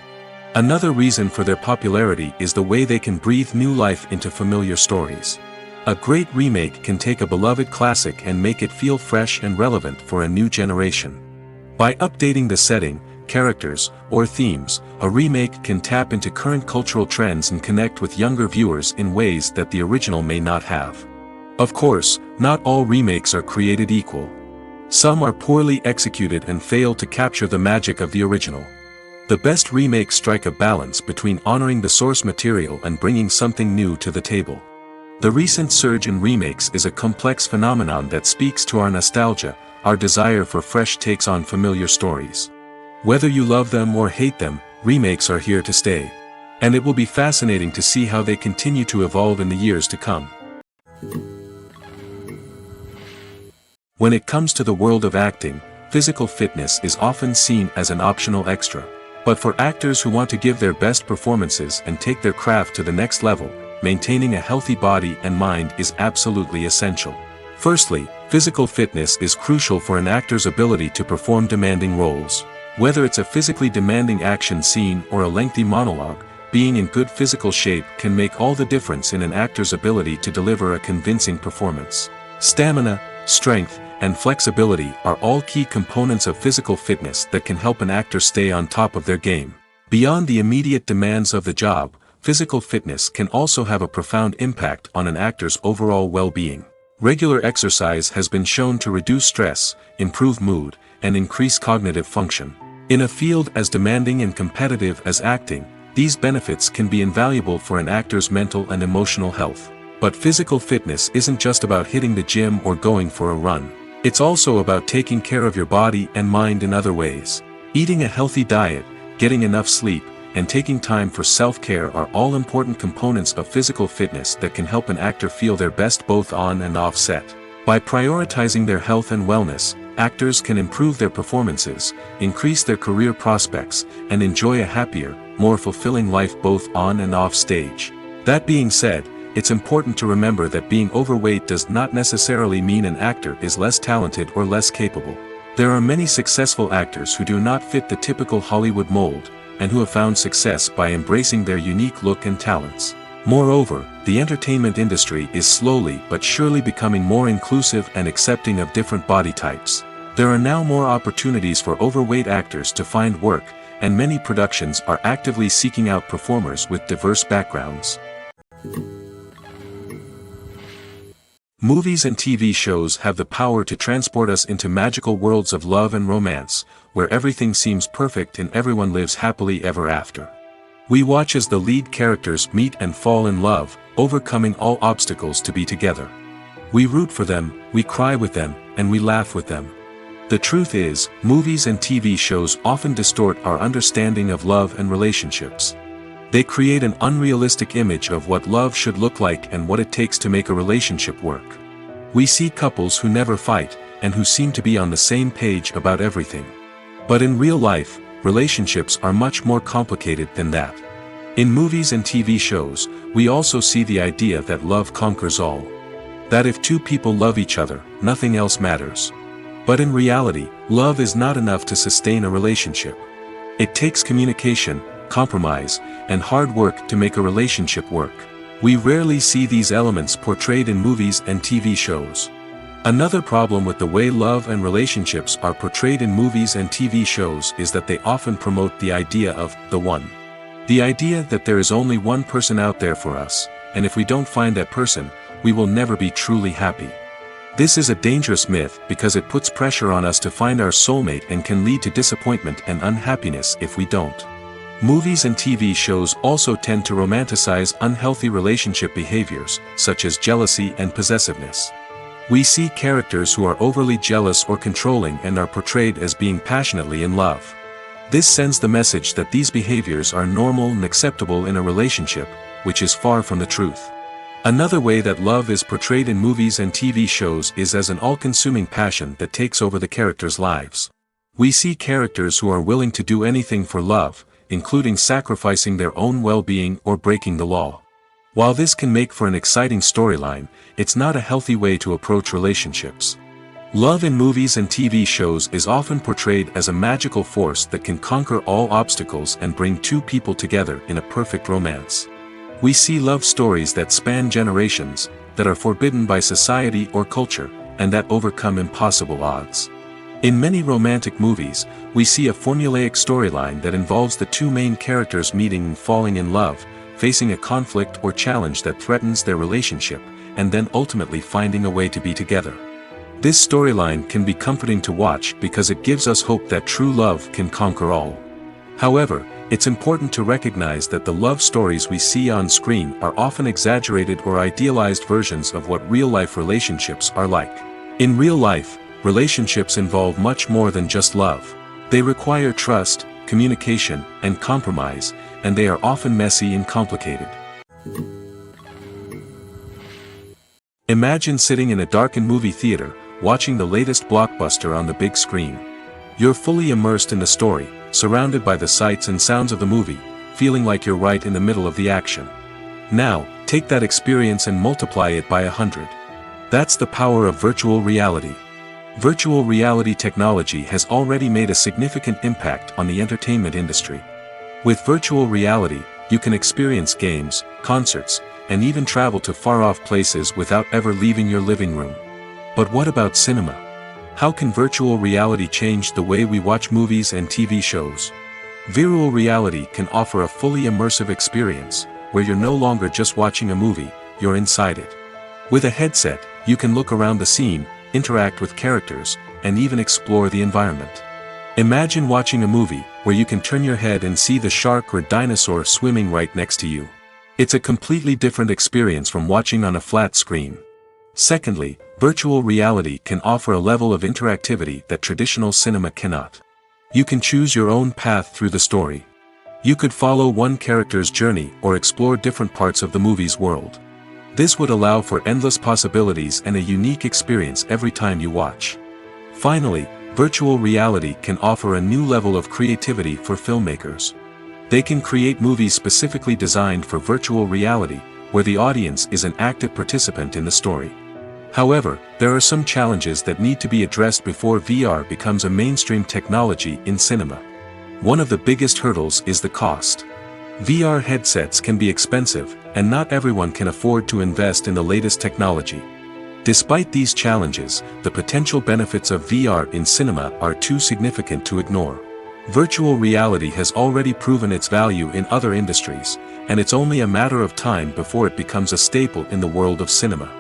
Another reason for their popularity is the way they can breathe new life into familiar stories. A great remake can take a beloved classic and make it feel fresh and relevant for a new generation. By updating the setting, characters, or themes, a remake can tap into current cultural trends and connect with younger viewers in ways that the original may not have. Of course, not all remakes are created equal. Some are poorly executed and fail to capture the magic of the original. The best remakes strike a balance between honoring the source material and bringing something new to the table. The recent surge in remakes is a complex phenomenon that speaks to our nostalgia, our desire for fresh takes on familiar stories. Whether you love them or hate them, remakes are here to stay. And it will be fascinating to see how they continue to evolve in the years to come. When it comes to the world of acting, physical fitness is often seen as an optional extra. But for actors who want to give their best performances and take their craft to the next level, maintaining a healthy body and mind is absolutely essential. Firstly, physical fitness is crucial for an actor's ability to perform demanding roles. Whether it's a physically demanding action scene or a lengthy monologue, being in good physical shape can make all the difference in an actor's ability to deliver a convincing performance. Stamina, strength, and flexibility are all key components of physical fitness that can help an actor stay on top of their game. Beyond the immediate demands of the job, physical fitness can also have a profound impact on an actor's overall well-being. Regular exercise has been shown to reduce stress, improve mood, and increase cognitive function. In a field as demanding and competitive as acting, these benefits can be invaluable for an actor's mental and emotional health. But physical fitness isn't just about hitting the gym or going for a run. It's also about taking care of your body and mind in other ways. Eating a healthy diet, getting enough sleep, and taking time for self-care are all important components of physical fitness that can help an actor feel their best both on and off set. By prioritizing their health and wellness, actors can improve their performances, increase their career prospects, and enjoy a happier, more fulfilling life both on and off stage. That being said, it's important to remember that being overweight does not necessarily mean an actor is less talented or less capable. There are many successful actors who do not fit the typical Hollywood mold, and who have found success by embracing their unique look and talents. Moreover, the entertainment industry is slowly but surely becoming more inclusive and accepting of different body types. There are now more opportunities for overweight actors to find work, and many productions are actively seeking out performers with diverse backgrounds. Movies and TV shows have the power to transport us into magical worlds of love and romance, where everything seems perfect and everyone lives happily ever after. We watch as the lead characters meet and fall in love, overcoming all obstacles to be together. We root for them, we cry with them, and we laugh with them. The truth is, movies and TV shows often distort our understanding of love and relationships. They create an unrealistic image of what love should look like and what it takes to make a relationship work. We see couples who never fight, and who seem to be on the same page about everything. But in real life, relationships are much more complicated than that. In movies and TV shows, we also see the idea that love conquers all. That if two people love each other, nothing else matters. But in reality, love is not enough to sustain a relationship. It takes communication, compromise, and hard work to make a relationship work. We rarely see these elements portrayed in movies and TV shows. Another problem with the way love and relationships are portrayed in movies and TV shows is that they often promote the idea of the one. The idea that there is only one person out there for us, and if we don't find that person, we will never be truly happy. This is a dangerous myth because it puts pressure on us to find our soulmate and can lead to disappointment and unhappiness if we don't. Movies and TV shows also tend to romanticize unhealthy relationship behaviors, such as jealousy and possessiveness. We see characters who are overly jealous or controlling and are portrayed as being passionately in love. This sends the message that these behaviors are normal and acceptable in a relationship, which is far from the truth. Another way that love is portrayed in movies and TV shows is as an all-consuming passion that takes over the characters' lives. We see characters who are willing to do anything for love, including sacrificing their own well-being or breaking the law. While this can make for an exciting storyline, it's not a healthy way to approach relationships. Love in movies and TV shows is often portrayed as a magical force that can conquer all obstacles and bring two people together in a perfect romance. We see love stories that span generations, that are forbidden by society or culture, and that overcome impossible odds. In many romantic movies, we see a formulaic storyline that involves the two main characters meeting and falling in love, facing a conflict or challenge that threatens their relationship, and then ultimately finding a way to be together. This storyline can be comforting to watch because it gives us hope that true love can conquer all. However, it's important to recognize that the love stories we see on screen are often exaggerated or idealized versions of what real-life relationships are like. In real life, relationships involve much more than just love. They require trust, communication, and compromise, and they are often messy and complicated. Imagine sitting in a darkened movie theater, watching the latest blockbuster on the big screen. You're fully immersed in the story, surrounded by the sights and sounds of the movie, feeling like you're right in the middle of the action. Now, take that experience and multiply it by 100. That's the power of virtual reality. Virtual reality technology has already made a significant impact on the entertainment industry. With virtual reality, you can experience games, concerts, and even travel to far-off places without ever leaving your living room. But what about cinema? How can virtual reality change the way we watch movies and TV shows? Virtual reality can offer a fully immersive experience, where you're no longer just watching a movie, you're inside it. With a headset, you can look around the scene, interact with characters, and even explore the environment. Imagine watching a movie, where you can turn your head and see the shark or dinosaur swimming right next to you. It's a completely different experience from watching on a flat screen. Secondly, virtual reality can offer a level of interactivity that traditional cinema cannot. You can choose your own path through the story. You could follow one character's journey or explore different parts of the movie's world. This would allow for endless possibilities and a unique experience every time you watch. Finally, virtual reality can offer a new level of creativity for filmmakers. They can create movies specifically designed for virtual reality, where the audience is an active participant in the story. However, there are some challenges that need to be addressed before VR becomes a mainstream technology in cinema. One of the biggest hurdles is the cost. VR headsets can be expensive, and not everyone can afford to invest in the latest technology. Despite these challenges, the potential benefits of VR in cinema are too significant to ignore. Virtual reality has already proven its value in other industries, and it's only a matter of time before it becomes a staple in the world of cinema.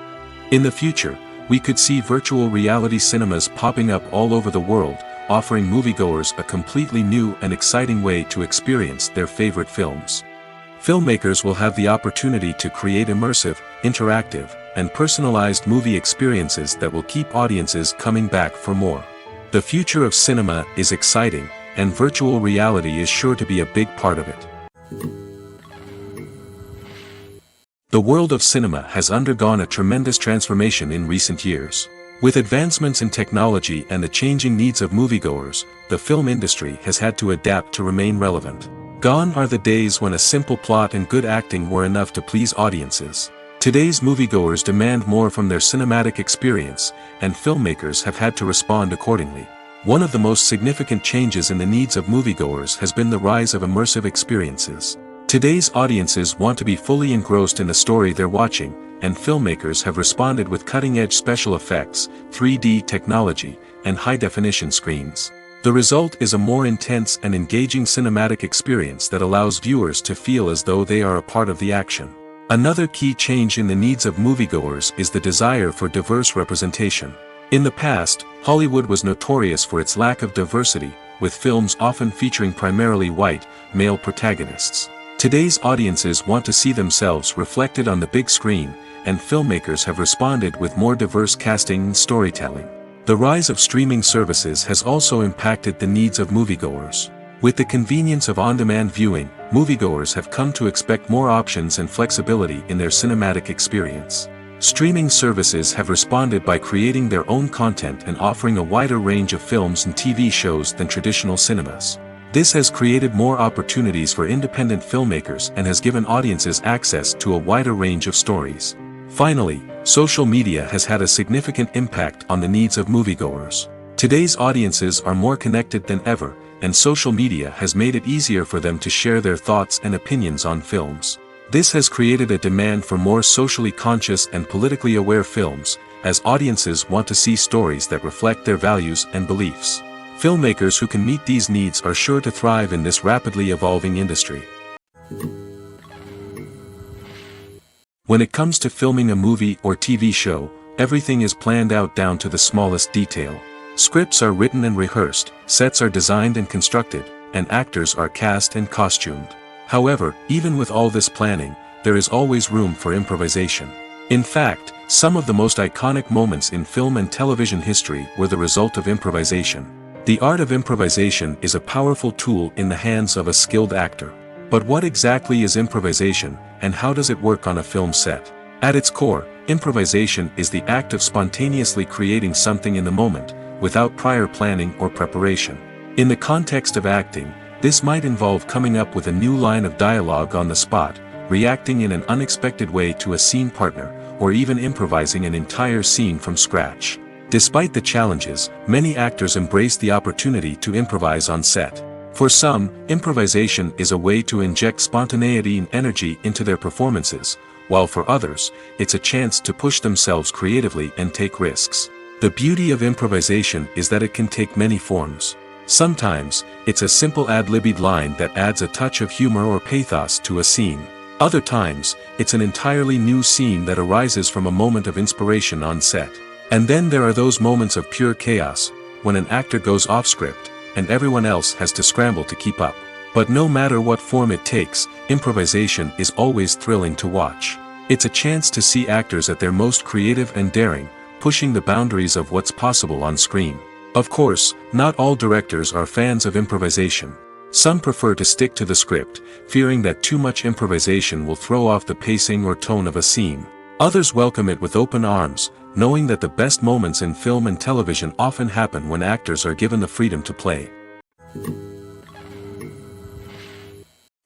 In the future, we could see virtual reality cinemas popping up all over the world, offering moviegoers a completely new and exciting way to experience their favorite films. Filmmakers will have the opportunity to create immersive, interactive, and personalized movie experiences that will keep audiences coming back for more. The future of cinema is exciting, and virtual reality is sure to be a big part of it. The world of cinema has undergone a tremendous transformation in recent years. With advancements in technology and the changing needs of moviegoers, the film industry has had to adapt to remain relevant. Gone are the days when a simple plot and good acting were enough to please audiences. Today's moviegoers demand more from their cinematic experience, and filmmakers have had to respond accordingly. One of the most significant changes in the needs of moviegoers has been the rise of immersive experiences. Today's audiences want to be fully engrossed in the story they're watching, and filmmakers have responded with cutting-edge special effects, 3D technology, and high-definition screens. The result is a more intense and engaging cinematic experience that allows viewers to feel as though they are a part of the action. Another key change in the needs of moviegoers is the desire for diverse representation. In the past, Hollywood was notorious for its lack of diversity, with films often featuring primarily white, male protagonists. Today's audiences want to see themselves reflected on the big screen, and filmmakers have responded with more diverse casting and storytelling. The rise of streaming services has also impacted the needs of moviegoers. With the convenience of on-demand viewing, moviegoers have come to expect more options and flexibility in their cinematic experience. Streaming services have responded by creating their own content and offering a wider range of films and TV shows than traditional cinemas. This has created more opportunities for independent filmmakers and has given audiences access to a wider range of stories. Finally, social media has had a significant impact on the needs of moviegoers. Today's audiences are more connected than ever, and social media has made it easier for them to share their thoughts and opinions on films. This has created a demand for more socially conscious and politically aware films, as audiences want to see stories that reflect their values and beliefs. Filmmakers who can meet these needs are sure to thrive in this rapidly evolving industry. When it comes to filming a movie or TV show, everything is planned out down to the smallest detail. Scripts are written and rehearsed, sets are designed and constructed, and actors are cast and costumed. However, even with all this planning, there is always room for improvisation. In fact, some of the most iconic moments in film and television history were the result of improvisation. The art of improvisation is a powerful tool in the hands of a skilled actor. But what exactly is improvisation, and how does it work on a film set? At its core, improvisation is the act of spontaneously creating something in the moment, without prior planning or preparation. In the context of acting, this might involve coming up with a new line of dialogue on the spot, reacting in an unexpected way to a scene partner, or even improvising an entire scene from scratch. Despite the challenges, many actors embrace the opportunity to improvise on set. For some, improvisation is a way to inject spontaneity and energy into their performances, while for others, it's a chance to push themselves creatively and take risks. The beauty of improvisation is that it can take many forms. Sometimes, it's a simple ad-libbed line that adds a touch of humor or pathos to a scene. Other times, it's an entirely new scene that arises from a moment of inspiration on set. And then there are those moments of pure chaos, when an actor goes off script, and everyone else has to scramble to keep up. But no matter what form it takes, improvisation is always thrilling to watch. It's a chance to see actors at their most creative and daring, pushing the boundaries of what's possible on screen. Of course, not all directors are fans of improvisation. Some prefer to stick to the script, fearing that too much improvisation will throw off the pacing or tone of a scene. Others welcome it with open arms, knowing that the best moments in film and television often happen when actors are given the freedom to play.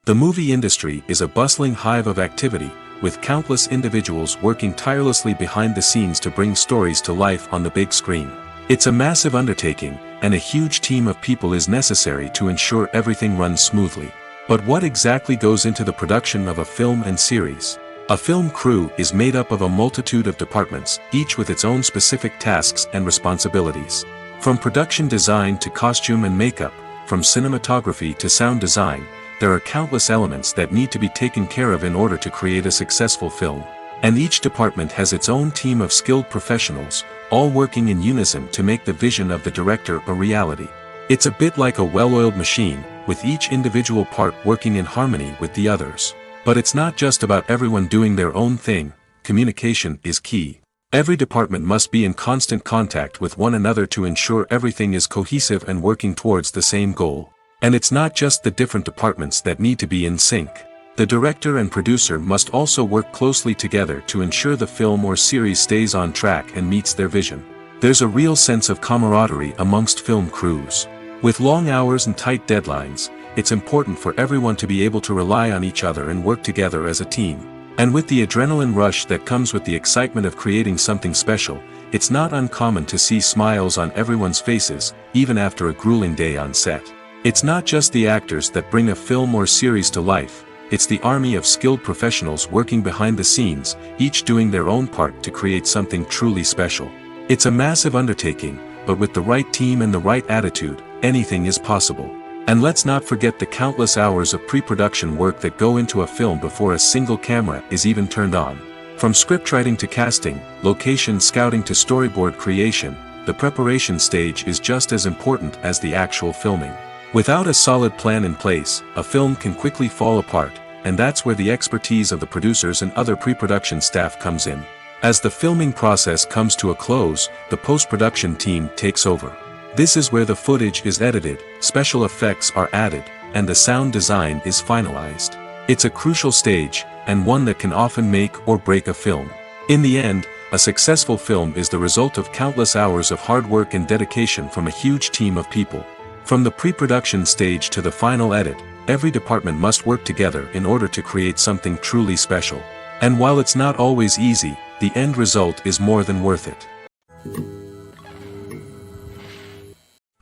The movie industry is a bustling hive of activity, with countless individuals working tirelessly behind the scenes to bring stories to life on the big screen. It's a massive undertaking, and a huge team of people is necessary to ensure everything runs smoothly. But what exactly goes into the production of a film and series? A film crew is made up of a multitude of departments, each with its own specific tasks and responsibilities. From production design to costume and makeup, from cinematography to sound design, there are countless elements that need to be taken care of in order to create a successful film. And each department has its own team of skilled professionals, all working in unison to make the vision of the director a reality. It's a bit like a well-oiled machine, with each individual part working in harmony with the others. But it's not just about everyone doing their own thing. Communication is key. Every department must be in constant contact with one another to ensure everything is cohesive and working towards the same goal. And it's not just the different departments that need to be in sync. The director and producer must also work closely together to ensure the film or series stays on track and meets their vision. There's a real sense of camaraderie amongst film crews. With long hours and tight deadlines, it's important for everyone to be able to rely on each other and work together as a team. And with the adrenaline rush that comes with the excitement of creating something special, it's not uncommon to see smiles on everyone's faces, even after a grueling day on set. It's not just the actors that bring a film or series to life. It's the army of skilled professionals working behind the scenes, each doing their own part to create something truly special. It's a massive undertaking, but with the right team and the right attitude, anything is possible. And let's not forget the countless hours of pre-production work that go into a film before a single camera is even turned on. From scriptwriting to casting, location scouting to storyboard creation, the preparation stage is just as important as the actual filming. Without a solid plan in place, a film can quickly fall apart, and that's where the expertise of the producers and other pre-production staff comes in. As the filming process comes to a close, the post-production team takes over. This is where the footage is edited, special effects are added, and the sound design is finalized. It's a crucial stage, and one that can often make or break a film. In the end, a successful film is the result of countless hours of hard work and dedication from a huge team of people. From the pre-production stage to the final edit, every department must work together in order to create something truly special. And while it's not always easy, the end result is more than worth it.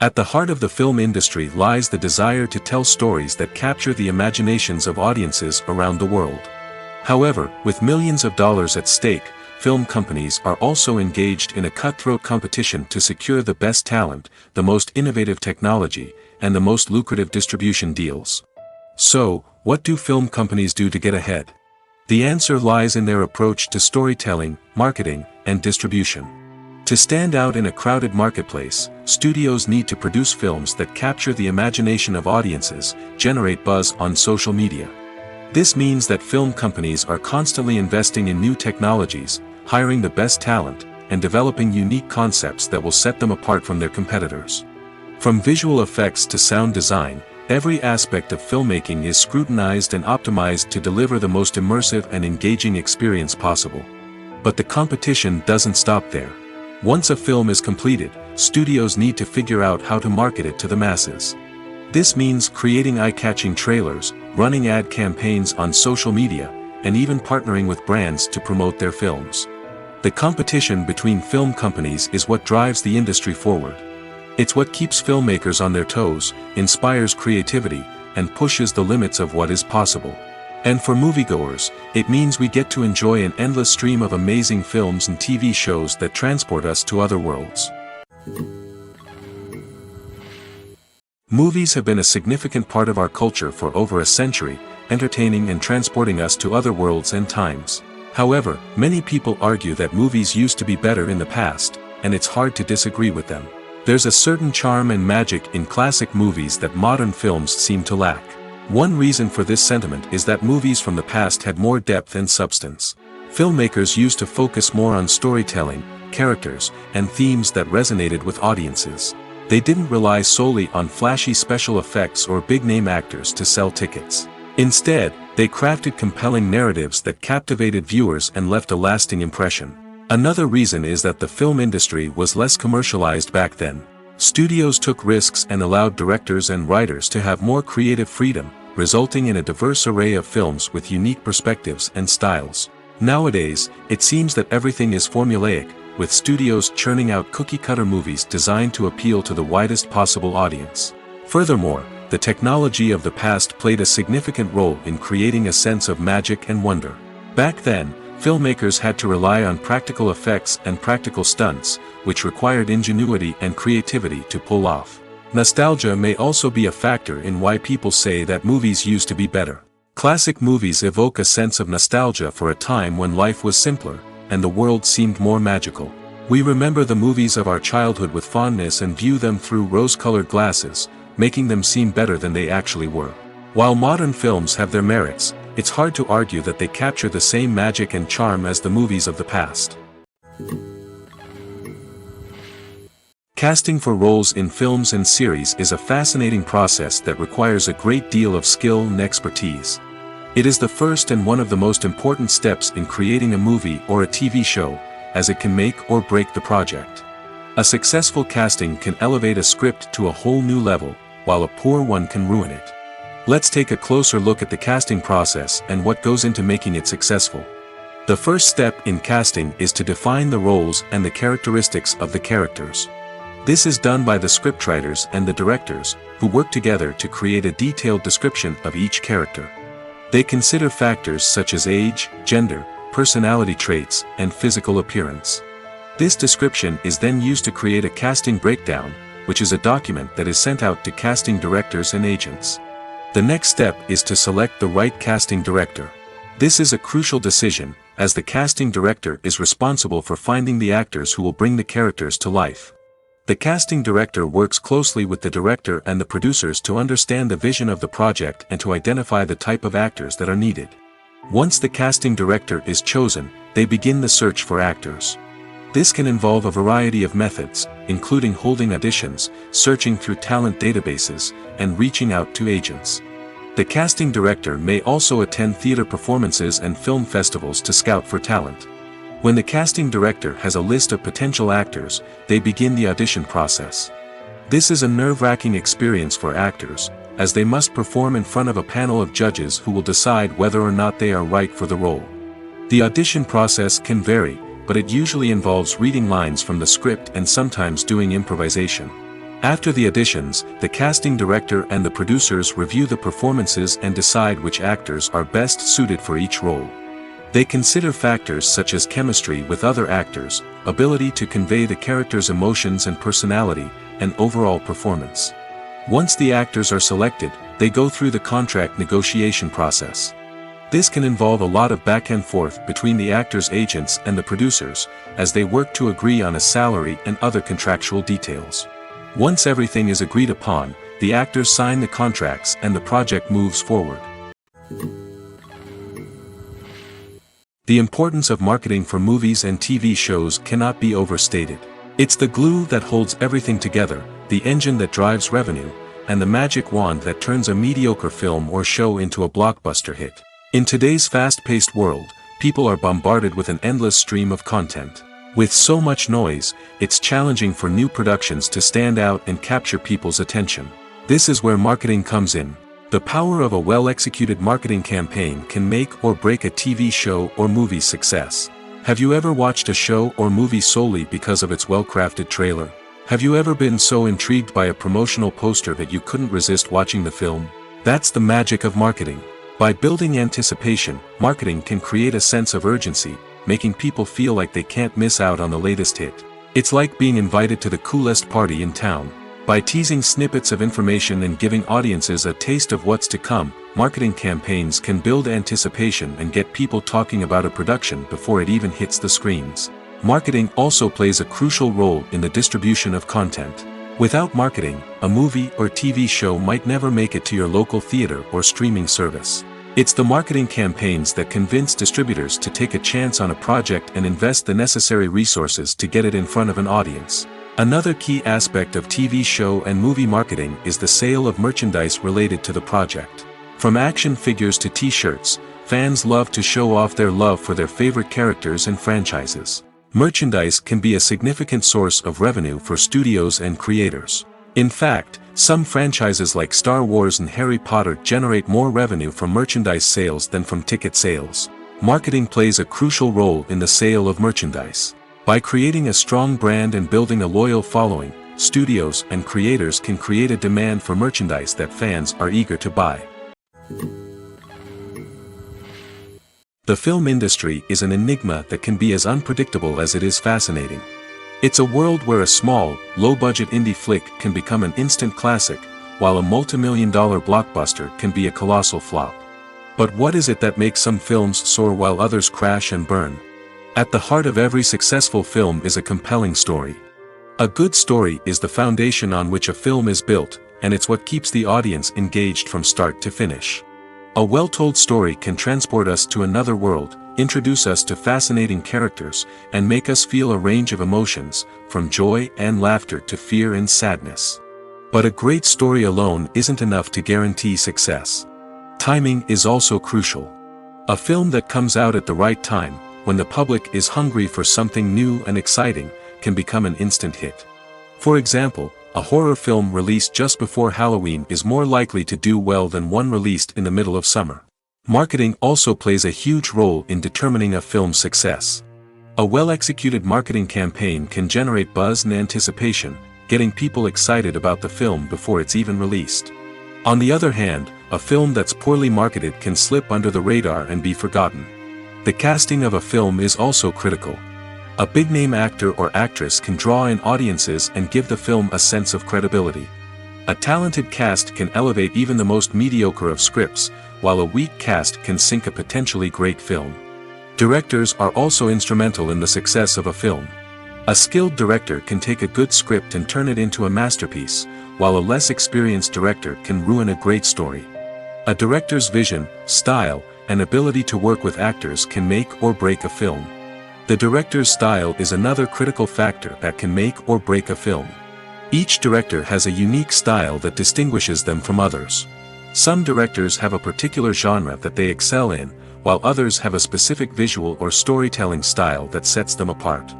At the heart of the film industry lies the desire to tell stories that capture the imaginations of audiences around the world. However, with millions of dollars at stake, film companies are also engaged in a cutthroat competition to secure the best talent, the most innovative technology, and the most lucrative distribution deals. So, what do film companies do to get ahead? The answer lies in their approach to storytelling, marketing, and distribution. To stand out in a crowded marketplace, studios need to produce films that capture the imagination of audiences, generate buzz on social media. This means that film companies are constantly investing in new technologies, hiring the best talent, and developing unique concepts that will set them apart from their competitors. From visual effects to sound design, every aspect of filmmaking is scrutinized and optimized to deliver the most immersive and engaging experience possible. But the competition doesn't stop there. Once a film is completed, studios need to figure out how to market it to the masses. This means creating eye-catching trailers, running ad campaigns on social media, and even partnering with brands to promote their films. The competition between film companies is what drives the industry forward. It's what keeps filmmakers on their toes, inspires creativity, and pushes the limits of what is possible. And for moviegoers, it means we get to enjoy an endless stream of amazing films and TV shows that transport us to other worlds. Movies have been a significant part of our culture for over a century, entertaining and transporting us to other worlds and times. However, many people argue that movies used to be better in the past, and it's hard to disagree with them. There's a certain charm and magic in classic movies that modern films seem to lack. One reason for this sentiment is that movies from the past had more depth and substance. Filmmakers used to focus more on storytelling, characters, and themes that resonated with audiences. They didn't rely solely on flashy special effects or big-name actors to sell tickets. Instead, they crafted compelling narratives that captivated viewers and left a lasting impression. Another reason is that the film industry was less commercialized back then. Studios took risks and allowed directors and writers to have more creative freedom, resulting in a diverse array of films with unique perspectives and styles. Nowadays, it seems that everything is formulaic, with studios churning out cookie-cutter movies designed to appeal to the widest possible audience. Furthermore, the technology of the past played a significant role in creating a sense of magic and wonder. Back then, filmmakers had to rely on practical effects and practical stunts, which required ingenuity and creativity to pull off. Nostalgia may also be a factor in why people say that movies used to be better. Classic movies evoke a sense of nostalgia for a time when life was simpler, and the world seemed more magical. We remember the movies of our childhood with fondness and view them through rose-colored glasses, making them seem better than they actually were. While modern films have their merits, it's hard to argue that they capture the same magic and charm as the movies of the past. Casting for roles in films and series is a fascinating process that requires a great deal of skill and expertise. It is the first and one of the most important steps in creating a movie or a TV show, as it can make or break the project. A successful casting can elevate a script to a whole new level, while a poor one can ruin it. Let's take a closer look at the casting process and what goes into making it successful. The first step in casting is to define the roles and the characteristics of the characters. This is done by the scriptwriters and the directors, who work together to create a detailed description of each character. They consider factors such as age, gender, personality traits, and physical appearance. This description is then used to create a casting breakdown, which is a document that is sent out to casting directors and agents. The next step is to select the right casting director. This is a crucial decision, as the casting director is responsible for finding the actors who will bring the characters to life. The casting director works closely with the director and the producers to understand the vision of the project and to identify the type of actors that are needed. Once the casting director is chosen, they begin the search for actors. This can involve a variety of methods, including holding auditions, searching through talent databases, and reaching out to agents. The casting director may also attend theater performances and film festivals to scout for talent. When the casting director has a list of potential actors, they begin the audition process. This is a nerve-wracking experience for actors, as they must perform in front of a panel of judges who will decide whether or not they are right for the role. The audition process can vary, but it usually involves reading lines from the script and sometimes doing improvisation. After the auditions, the casting director and the producers review the performances and decide which actors are best suited for each role. They consider factors such as chemistry with other actors, ability to convey the character's emotions and personality, and overall performance. Once the actors are selected, they go through the contract negotiation process. This can involve a lot of back and forth between the actors' agents and the producers, as they work to agree on a salary and other contractual details. Once everything is agreed upon, the actors sign the contracts and the project moves forward. The importance of marketing for movies and TV shows cannot be overstated. It's the glue that holds everything together, the engine that drives revenue, and the magic wand that turns a mediocre film or show into a blockbuster hit. In today's fast-paced world, people are bombarded with an endless stream of content. With so much noise, it's challenging for new productions to stand out and capture people's attention. This is where marketing comes in. The power of a well-executed marketing campaign can make or break a TV show or movie's success. Have you ever watched a show or movie solely because of its well-crafted trailer? Have you ever been so intrigued by a promotional poster that you couldn't resist watching the film? That's the magic of marketing. By building anticipation, marketing can create a sense of urgency, making people feel like they can't miss out on the latest hit. It's like being invited to the coolest party in town. By teasing snippets of information and giving audiences a taste of what's to come, marketing campaigns can build anticipation and get people talking about a production before it even hits the screens. Marketing also plays a crucial role in the distribution of content. Without marketing, a movie or TV show might never make it to your local theater or streaming service. It's the marketing campaigns that convince distributors to take a chance on a project and invest the necessary resources to get it in front of an audience. Another key aspect of TV show and movie marketing is the sale of merchandise related to the project. From action figures to t-shirts, fans love to show off their love for their favorite characters and franchises. Merchandise can be a significant source of revenue for studios and creators. In fact, some franchises like Star Wars and Harry Potter generate more revenue from merchandise sales than from ticket sales. Marketing plays a crucial role in the sale of merchandise. By creating a strong brand and building a loyal following, studios and creators can create a demand for merchandise that fans are eager to buy. The film industry is an enigma that can be as unpredictable as it is fascinating. It's a world where a small, low-budget indie flick can become an instant classic, while a multi-million-dollar blockbuster can be a colossal flop. But what is it that makes some films soar while others crash and burn? At the heart of every successful film is a compelling story. A good story is the foundation on which a film is built, and it's what keeps the audience engaged from start to finish. A well-told story can transport us to another world, introduce us to fascinating characters, and make us feel a range of emotions, from joy and laughter to fear and sadness. But a great story alone isn't enough to guarantee success. Timing is also crucial. A film that comes out at the right time, when the public is hungry for something new and exciting, can become an instant hit. For example, a horror film released just before Halloween is more likely to do well than one released in the middle of summer. Marketing also plays a huge role in determining a film's success. A well-executed marketing campaign can generate buzz and anticipation, getting people excited about the film before it's even released. On the other hand, a film that's poorly marketed can slip under the radar and be forgotten. The casting of a film is also critical. A big-name actor or actress can draw in audiences and give the film a sense of credibility. A talented cast can elevate even the most mediocre of scripts, while a weak cast can sink a potentially great film. Directors are also instrumental in the success of a film. A skilled director can take a good script and turn it into a masterpiece, while a less experienced director can ruin a great story. A director's vision, style, and ability to work with actors can make or break a film. The director's style is another critical factor that can make or break a film. Each director has a unique style that distinguishes them from others. Some directors have a particular genre that they excel in, while others have a specific visual or storytelling style that sets them apart.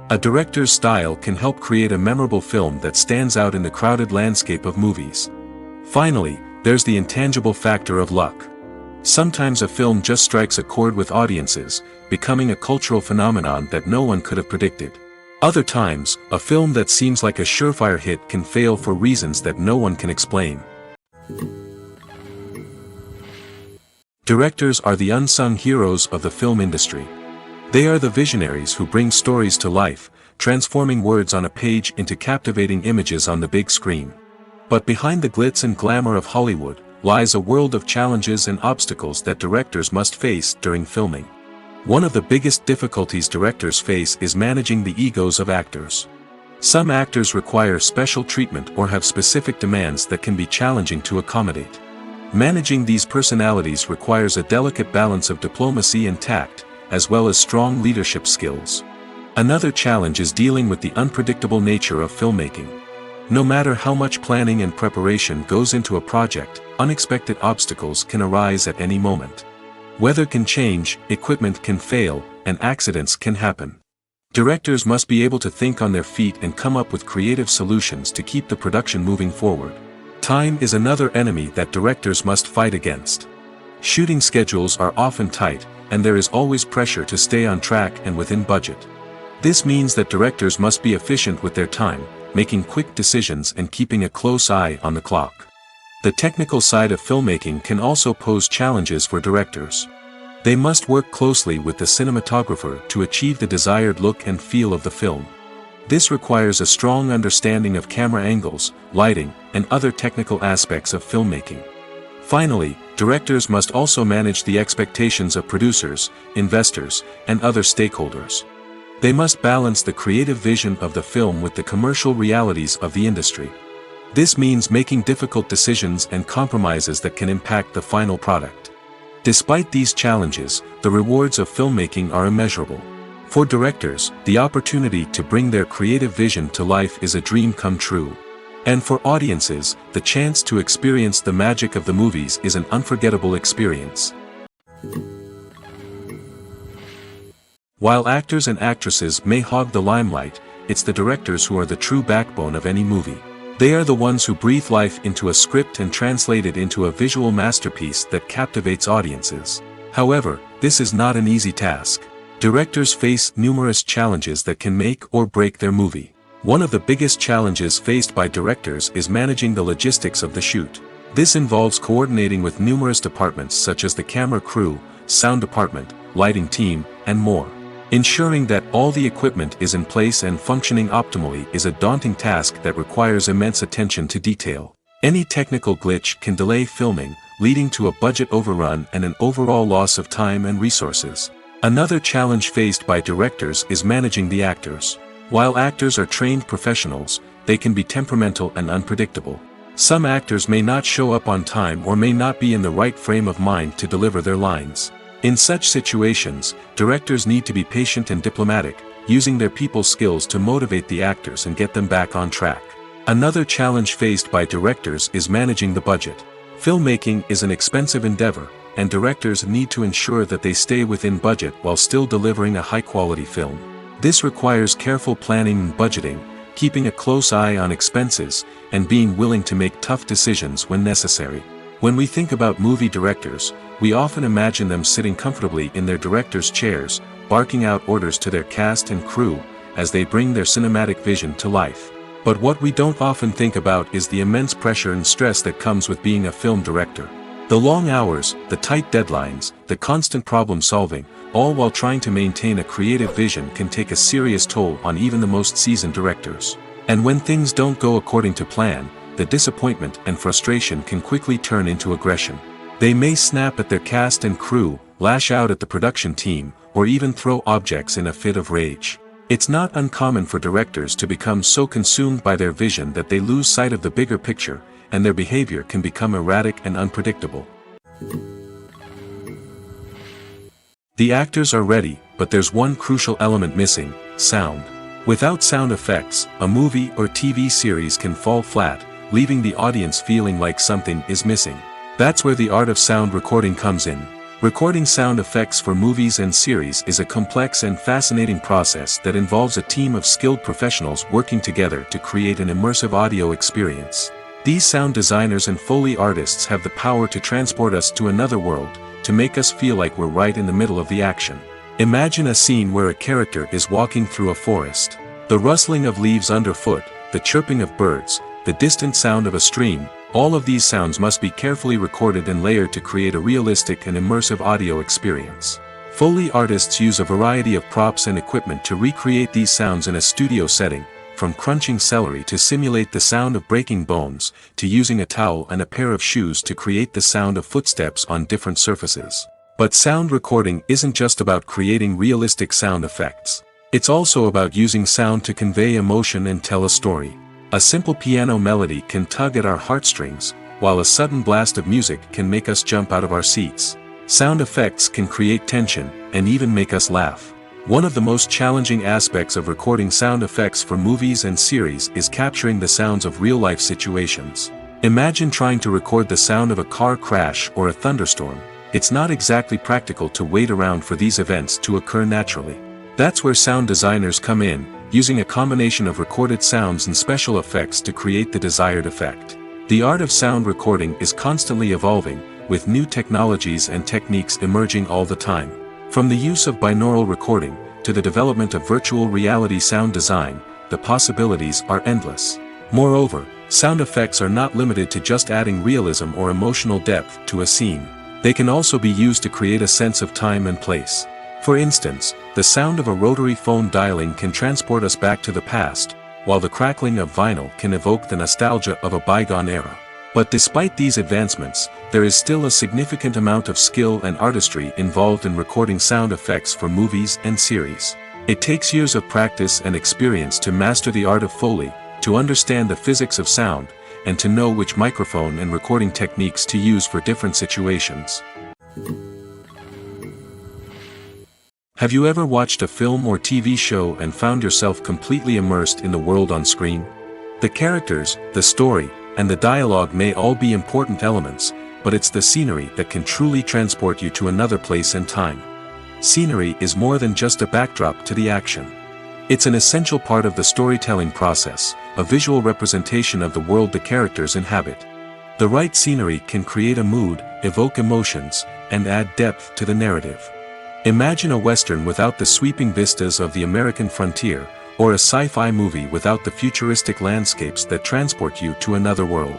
A director's style can help create a memorable film that stands out in the crowded landscape of movies. Finally, there's the intangible factor of luck. Sometimes a film just strikes a chord with audiences, becoming a cultural phenomenon that no one could have predicted. Other times, a film that seems like a surefire hit can fail for reasons that no one can explain. Directors are the unsung heroes of the film industry. They are the visionaries who bring stories to life, transforming words on a page into captivating images on the big screen. But behind the glitz and glamour of Hollywood, lies a world of challenges and obstacles that directors must face during filming. One of the biggest difficulties directors face is managing the egos of actors. Some actors require special treatment or have specific demands that can be challenging to accommodate. Managing these personalities requires a delicate balance of diplomacy and tact, as well as strong leadership skills. Another challenge is dealing with the unpredictable nature of filmmaking. No matter how much planning and preparation goes into a project, unexpected obstacles can arise at any moment. Weather can change, equipment can fail, and accidents can happen. Directors must be able to think on their feet and come up with creative solutions to keep the production moving forward. Time is another enemy that directors must fight against. Shooting schedules are often tight, and there is always pressure to stay on track and within budget. This means that directors must be efficient with their time, making quick decisions and keeping a close eye on the clock. The technical side of filmmaking can also pose challenges for directors. They must work closely with the cinematographer to achieve the desired look and feel of the film. This requires a strong understanding of camera angles, lighting, and other technical aspects of filmmaking. Finally, directors must also manage the expectations of producers, investors, and other stakeholders. They must balance the creative vision of the film with the commercial realities of the industry. This means making difficult decisions and compromises that can impact the final product. Despite these challenges, the rewards of filmmaking are immeasurable. For directors, the opportunity to bring their creative vision to life is a dream come true. And for audiences, the chance to experience the magic of the movies is an unforgettable experience. While actors and actresses may hog the limelight, it's the directors who are the true backbone of any movie. They are the ones who breathe life into a script and translate it into a visual masterpiece that captivates audiences. However, this is not an easy task. Directors face numerous challenges that can make or break their movie. One of the biggest challenges faced by directors is managing the logistics of the shoot. This involves coordinating with numerous departments such as the camera crew, sound department, lighting team, and more. Ensuring that all the equipment is in place and functioning optimally is a daunting task that requires immense attention to detail. Any technical glitch can delay filming, leading to a budget overrun and an overall loss of time and resources. Another challenge faced by directors is managing the actors. While actors are trained professionals, they can be temperamental and unpredictable. Some actors may not show up on time or may not be in the right frame of mind to deliver their lines. In such situations, directors need to be patient and diplomatic, using their people skills to motivate the actors and get them back on track. Another challenge faced by directors is managing the budget. Filmmaking is an expensive endeavor, and directors need to ensure that they stay within budget while still delivering a high-quality film. This requires careful planning and budgeting, keeping a close eye on expenses, and being willing to make tough decisions when necessary. When we think about movie directors, we often imagine them sitting comfortably in their director's chairs, barking out orders to their cast and crew, as they bring their cinematic vision to life. But what we don't often think about is the immense pressure and stress that comes with being a film director. The long hours, the tight deadlines, the constant problem solving, all while trying to maintain a creative vision can take a serious toll on even the most seasoned directors. And when things don't go according to plan, the disappointment and frustration can quickly turn into aggression. They may snap at their cast and crew, lash out at the production team, or even throw objects in a fit of rage. It's not uncommon for directors to become so consumed by their vision that they lose sight of the bigger picture, and their behavior can become erratic and unpredictable. The actors are ready, but there's one crucial element missing: sound. Without sound effects, a movie or TV series can fall flat, leaving the audience feeling like something is missing. That's where the art of sound recording comes in. Recording sound effects for movies and series is a complex and fascinating process that involves a team of skilled professionals working together to create an immersive audio experience. These sound designers and Foley artists have the power to transport us to another world, to make us feel like we're right in the middle of the action. Imagine a scene where a character is walking through a forest. The rustling of leaves underfoot, the chirping of birds, the distant sound of a stream, all of these sounds must be carefully recorded and layered to create a realistic and immersive audio experience. Foley artists use a variety of props and equipment to recreate these sounds in a studio setting, from crunching celery to simulate the sound of breaking bones, to using a towel and a pair of shoes to create the sound of footsteps on different surfaces. But sound recording isn't just about creating realistic sound effects. It's also about using sound to convey emotion and tell a story. A simple piano melody can tug at our heartstrings, while a sudden blast of music can make us jump out of our seats. Sound effects can create tension, and even make us laugh. One of the most challenging aspects of recording sound effects for movies and series is capturing the sounds of real-life situations. Imagine trying to record the sound of a car crash or a thunderstorm. It's not exactly practical to wait around for these events to occur naturally. That's where sound designers come in, using a combination of recorded sounds and special effects to create the desired effect. The art of sound recording is constantly evolving, with new technologies and techniques emerging all the time. From the use of binaural recording, to the development of virtual reality sound design, the possibilities are endless. Moreover, sound effects are not limited to just adding realism or emotional depth to a scene. They can also be used to create a sense of time and place. For instance, the sound of a rotary phone dialing can transport us back to the past, while the crackling of vinyl can evoke the nostalgia of a bygone era. But despite these advancements, there is still a significant amount of skill and artistry involved in recording sound effects for movies and series. It takes years of practice and experience to master the art of Foley, to understand the physics of sound, and to know which microphone and recording techniques to use for different situations. Have you ever watched a film or TV show and found yourself completely immersed in the world on screen? The characters, the story, and the dialogue may all be important elements, but it's the scenery that can truly transport you to another place and time. Scenery is more than just a backdrop to the action. It's an essential part of the storytelling process, a visual representation of the world the characters inhabit. The right scenery can create a mood, evoke emotions, and add depth to the narrative. Imagine a Western without the sweeping vistas of the American frontier, or a sci-fi movie without the futuristic landscapes that transport you to another world.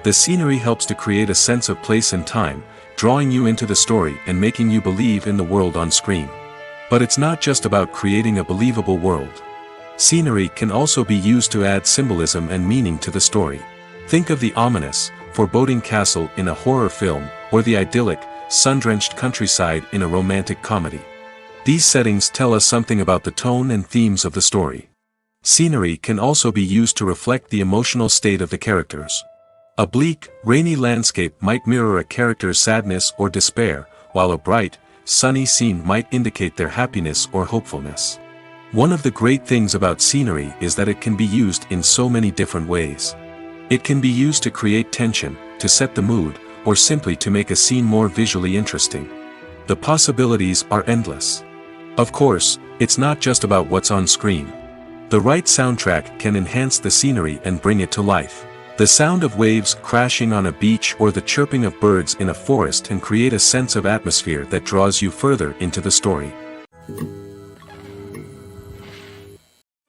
The scenery helps to create a sense of place and time, drawing you into the story and making you believe in the world on screen. But it's not just about creating a believable world. Scenery can also be used to add symbolism and meaning to the story. Think of the ominous, foreboding castle in a horror film, or the idyllic, sun-drenched countryside in a romantic comedy. These settings tell us something about the tone and themes of the story. Scenery can also be used to reflect the emotional state of the characters. A bleak, rainy landscape might mirror a character's sadness or despair, while a bright, sunny scene might indicate their happiness or hopefulness. One of the great things about scenery is that it can be used in so many different ways. It can be used to create tension, to set the mood, or simply to make a scene more visually interesting. The possibilities are endless. Of course, it's not just about what's on screen. The right soundtrack can enhance the scenery and bring it to life. The sound of waves crashing on a beach or the chirping of birds in a forest can create a sense of atmosphere that draws you further into the story.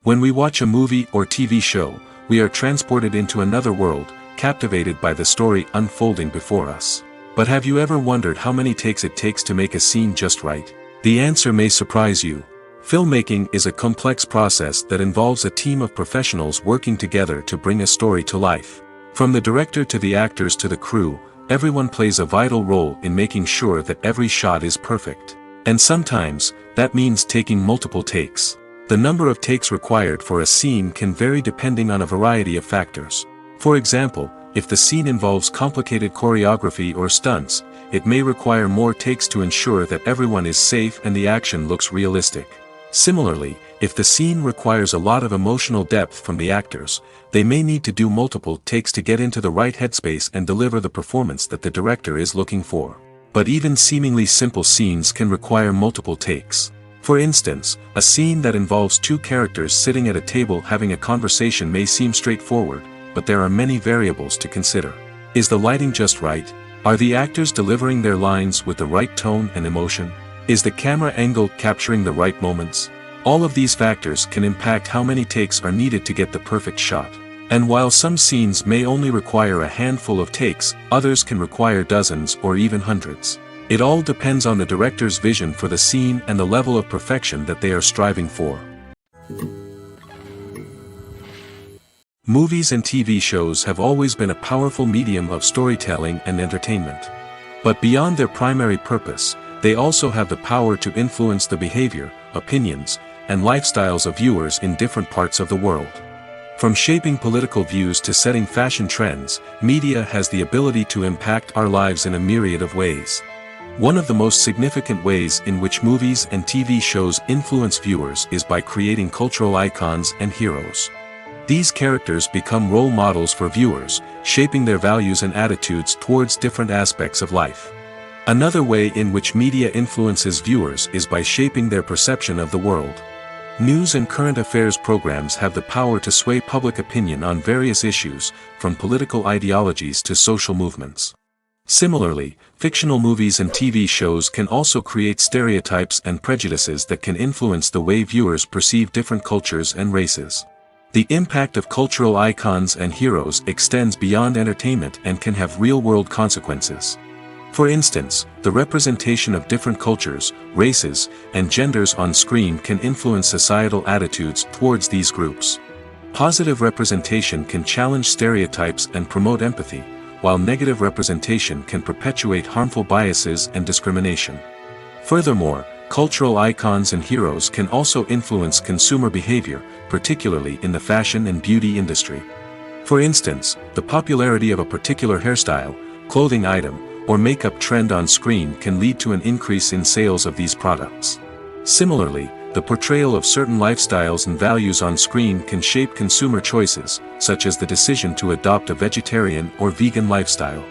When we watch a movie or TV show, we are transported into another world, captivated by the story unfolding before us. But have you ever wondered how many takes it takes to make a scene just right? The answer may surprise you. Filmmaking is a complex process that involves a team of professionals working together to bring a story to life. From the director to the actors to the crew, everyone plays a vital role in making sure that every shot is perfect. And sometimes, that means taking multiple takes. The number of takes required for a scene can vary depending on a variety of factors. For example, if the scene involves complicated choreography or stunts, it may require more takes to ensure that everyone is safe and the action looks realistic. Similarly, if the scene requires a lot of emotional depth from the actors, they may need to do multiple takes to get into the right headspace and deliver the performance that the director is looking for. But even seemingly simple scenes can require multiple takes. For instance, a scene that involves two characters sitting at a table having a conversation may seem straightforward, but there are many variables to consider. Is the lighting just right? Are the actors delivering their lines with the right tone and emotion? Is the camera angle capturing the right moments? All of these factors can impact how many takes are needed to get the perfect shot. And while some scenes may only require a handful of takes, others can require dozens or even hundreds. It all depends on the director's vision for the scene and the level of perfection that they are striving for. Movies and TV shows have always been a powerful medium of storytelling and entertainment. But beyond their primary purpose, they also have the power to influence the behavior, opinions, and lifestyles of viewers in different parts of the world. From shaping political views to setting fashion trends, media has the ability to impact our lives in a myriad of ways. One of the most significant ways in which movies and TV shows influence viewers is by creating cultural icons and heroes. These characters become role models for viewers, shaping their values and attitudes towards different aspects of life. Another way in which media influences viewers is by shaping their perception of the world. News and current affairs programs have the power to sway public opinion on various issues, from political ideologies to social movements. Similarly, fictional movies and TV shows can also create stereotypes and prejudices that can influence the way viewers perceive different cultures and races. The impact of cultural icons and heroes extends beyond entertainment and can have real-world consequences. For instance, the representation of different cultures, races, and genders on screen can influence societal attitudes towards these groups. Positive representation can challenge stereotypes and promote empathy, while negative representation can perpetuate harmful biases and discrimination. Furthermore, cultural icons and heroes can also influence consumer behavior, particularly in the fashion and beauty industry. For instance, the popularity of a particular hairstyle, clothing item, or makeup trend on screen can lead to an increase in sales of these products. Similarly, the portrayal of certain lifestyles and values on screen can shape consumer choices, such as the decision to adopt a vegetarian or vegan lifestyle.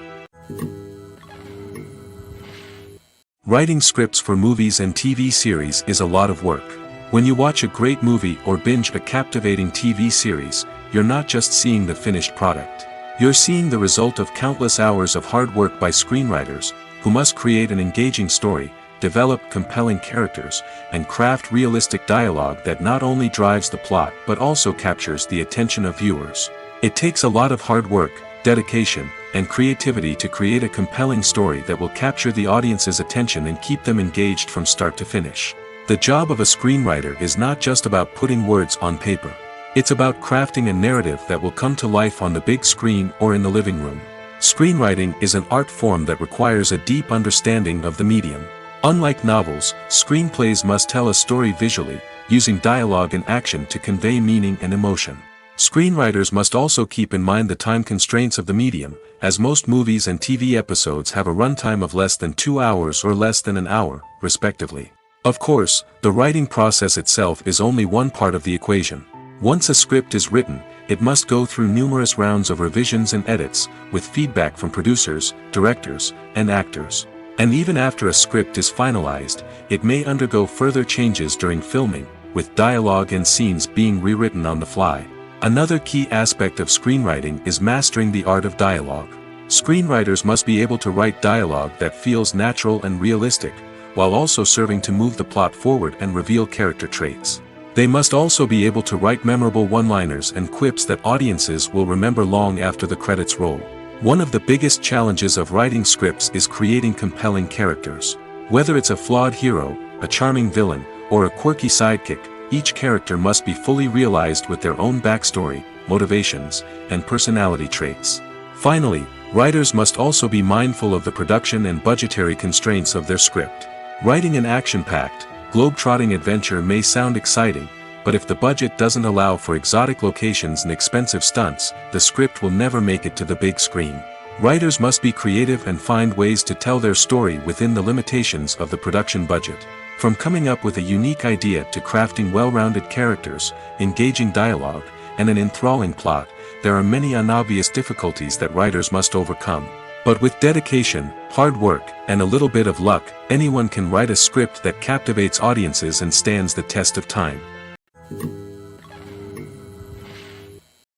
Writing scripts for movies and TV series is a lot of work. When you watch a great movie or binge a captivating TV series, you're not just seeing the finished product. You're seeing the result of countless hours of hard work by screenwriters, who must create an engaging story, develop compelling characters, and craft realistic dialogue that not only drives the plot but also captures the attention of viewers. It takes a lot of hard work, dedication, and creativity to create a compelling story that will capture the audience's attention and keep them engaged from start to finish. The job of a screenwriter is not just about putting words on paper. It's about crafting a narrative that will come to life on the big screen or in the living room. Screenwriting is an art form that requires a deep understanding of the medium. Unlike novels, screenplays must tell a story visually, using dialogue and action to convey meaning and emotion. Screenwriters must also keep in mind the time constraints of the medium, as most movies and TV episodes have a runtime of less than 2 hours or less than an hour, respectively. Of course, the writing process itself is only one part of the equation. Once a script is written, it must go through numerous rounds of revisions and edits, with feedback from producers, directors, and actors. And even after a script is finalized, it may undergo further changes during filming, with dialogue and scenes being rewritten on the fly. Another key aspect of screenwriting is mastering the art of dialogue. Screenwriters must be able to write dialogue that feels natural and realistic, while also serving to move the plot forward and reveal character traits. They must also be able to write memorable one-liners and quips that audiences will remember long after the credits roll. One of the biggest challenges of writing scripts is creating compelling characters. Whether it's a flawed hero, a charming villain, or a quirky sidekick, each character must be fully realized with their own backstory, motivations, and personality traits. Finally, writers must also be mindful of the production and budgetary constraints of their script. Writing an action-packed, globe-trotting adventure may sound exciting, but if the budget doesn't allow for exotic locations and expensive stunts, the script will never make it to the big screen. Writers must be creative and find ways to tell their story within the limitations of the production budget. From coming up with a unique idea to crafting well-rounded characters, engaging dialogue, and an enthralling plot, there are many unobvious difficulties that writers must overcome. But with dedication, hard work, and a little bit of luck, anyone can write a script that captivates audiences and stands the test of time.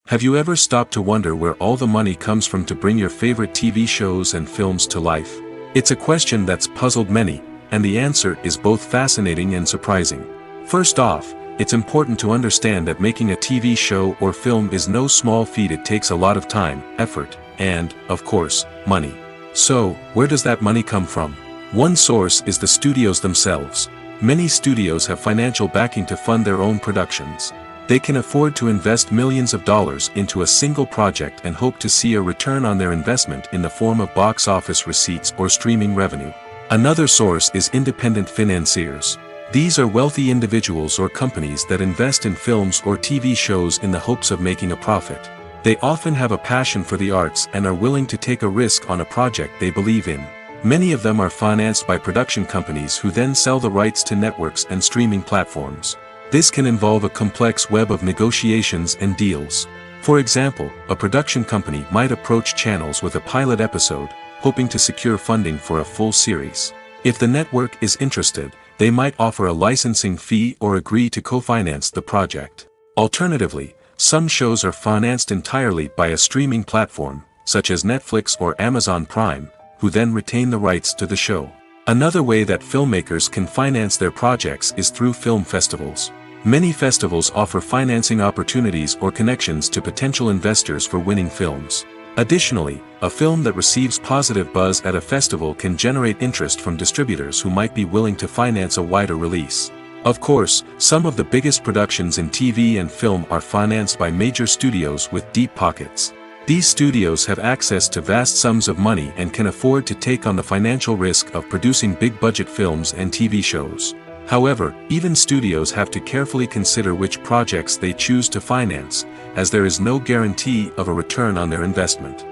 Have you ever stopped to wonder where all the money comes from to bring your favorite TV shows and films to life? It's a question that's puzzled many, and the answer is both fascinating and surprising. First off, it's important to understand that making a TV show or film is no small feat. It takes a lot of time, effort, and, of course, money. So, where does that money come from? One source is the studios themselves. Many studios have financial backing to fund their own productions. They can afford to invest millions of dollars into a single project and hope to see a return on their investment in the form of box office receipts or streaming revenue. Another source is independent financiers. These are wealthy individuals or companies that invest in films or TV shows in the hopes of making a profit. They often have a passion for the arts and are willing to take a risk on a project they believe in. Many of them are financed by production companies who then sell the rights to networks and streaming platforms. This can involve a complex web of negotiations and deals. For example, a production company might approach channels with a pilot episode, hoping to secure funding for a full series. If the network is interested, they might offer a licensing fee or agree to co-finance the project. Alternatively, some shows are financed entirely by a streaming platform, such as Netflix or Amazon Prime, who then retain the rights to the show. Another way that filmmakers can finance their projects is through film festivals. Many festivals offer financing opportunities or connections to potential investors for winning films. Additionally, a film that receives positive buzz at a festival can generate interest from distributors who might be willing to finance a wider release. Of course, some of the biggest productions in TV and film are financed by major studios with deep pockets. These studios have access to vast sums of money and can afford to take on the financial risk of producing big-budget films and TV shows. However, even studios have to carefully consider which projects they choose to finance, as there is no guarantee of a return on their investment.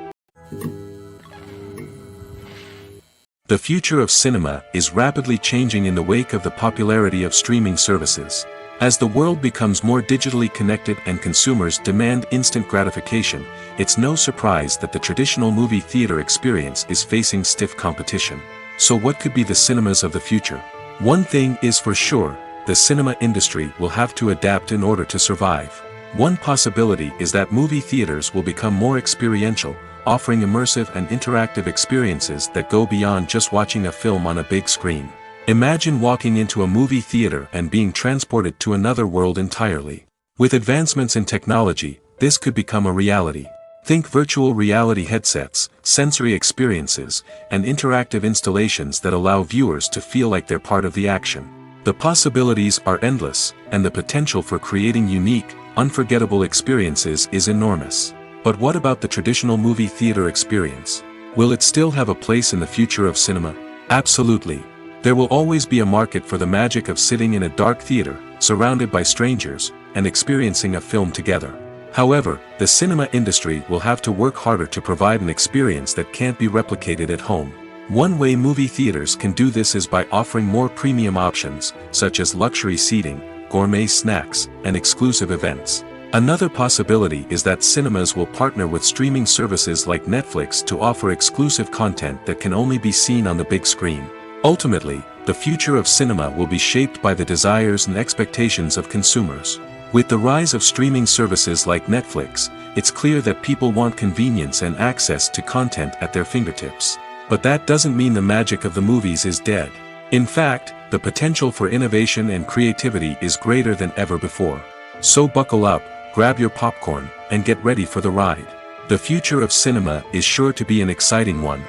The future of cinema is rapidly changing in the wake of the popularity of streaming services. As the world becomes more digitally connected and consumers demand instant gratification, it's no surprise that the traditional movie theater experience is facing stiff competition. So what could be the cinemas of the future? One thing is for sure, the cinema industry will have to adapt in order to survive. One possibility is that movie theaters will become more experiential, offering immersive and interactive experiences that go beyond just watching a film on a big screen. Imagine walking into a movie theater and being transported to another world entirely. With advancements in technology, this could become a reality. Think virtual reality headsets, sensory experiences, and interactive installations that allow viewers to feel like they're part of the action. The possibilities are endless, and the potential for creating unique, unforgettable experiences is enormous. But what about the traditional movie theater experience? Will it still have a place in the future of cinema? Absolutely. There will always be a market for the magic of sitting in a dark theater, surrounded by strangers, and experiencing a film together. However, the cinema industry will have to work harder to provide an experience that can't be replicated at home. One way movie theaters can do this is by offering more premium options, such as luxury seating, gourmet snacks, and exclusive events. Another possibility is that cinemas will partner with streaming services like Netflix to offer exclusive content that can only be seen on the big screen. Ultimately, the future of cinema will be shaped by the desires and expectations of consumers. With the rise of streaming services like Netflix, it's clear that people want convenience and access to content at their fingertips. But that doesn't mean the magic of the movies is dead. In fact, the potential for innovation and creativity is greater than ever before. So buckle up, grab your popcorn, and get ready for the ride. The future of cinema is sure to be an exciting one.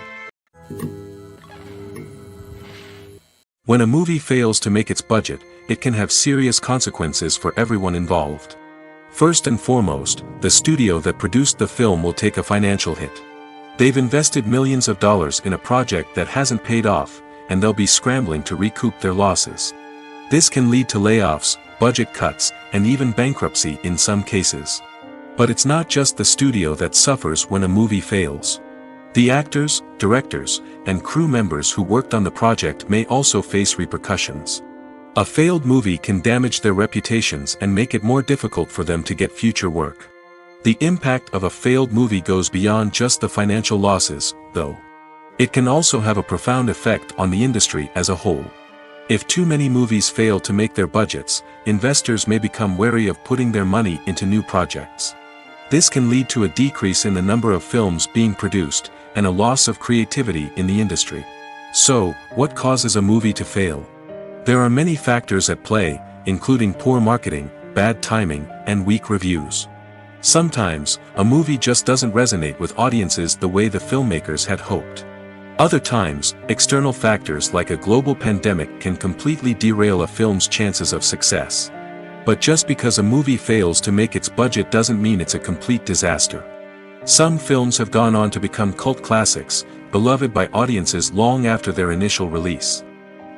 When a movie fails to make its budget, it can have serious consequences for everyone involved. First and foremost, the studio that produced the film will take a financial hit. They've invested millions of dollars in a project that hasn't paid off, and they'll be scrambling to recoup their losses. This can lead to layoffs, budget cuts, and even bankruptcy in some cases. But it's not just the studio that suffers when a movie fails. The actors, directors, and crew members who worked on the project may also face repercussions. A failed movie can damage their reputations and make it more difficult for them to get future work. The impact of a failed movie goes beyond just the financial losses, though. It can also have a profound effect on the industry as a whole. If too many movies fail to make their budgets, investors may become wary of putting their money into new projects. This can lead to a decrease in the number of films being produced, and a loss of creativity in the industry. So, what causes a movie to fail? There are many factors at play, including poor marketing, bad timing, and weak reviews. Sometimes, a movie just doesn't resonate with audiences the way the filmmakers had hoped. Other times, external factors like a global pandemic can completely derail a film's chances of success. But just because a movie fails to make its budget doesn't mean it's a complete disaster. Some films have gone on to become cult classics, beloved by audiences long after their initial release.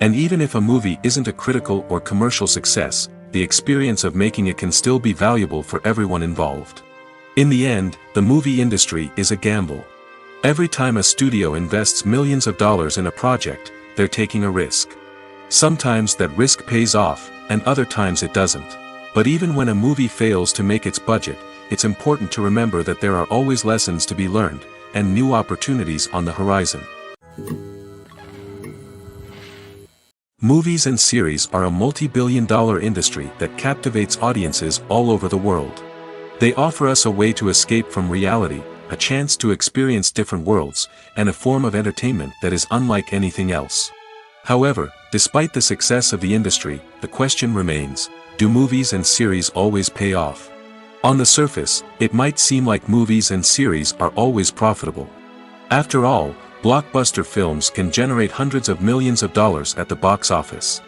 And even if a movie isn't a critical or commercial success, the experience of making it can still be valuable for everyone involved. In the end, the movie industry is a gamble. Every time a studio invests millions of dollars in a project, they're taking a risk. Sometimes that risk pays off, and other times it doesn't. But even when a movie fails to make its budget, it's important to remember that there are always lessons to be learned, and new opportunities on the horizon. Movies and series are a multi-billion-dollar industry that captivates audiences all over the world. They offer us a way to escape from reality, a chance to experience different worlds, and a form of entertainment that is unlike anything else. However, despite the success of the industry, the question remains, do movies and series always pay off? On the surface, it might seem like movies and series are always profitable. After all, blockbuster films can generate hundreds of millions of dollars at the box office.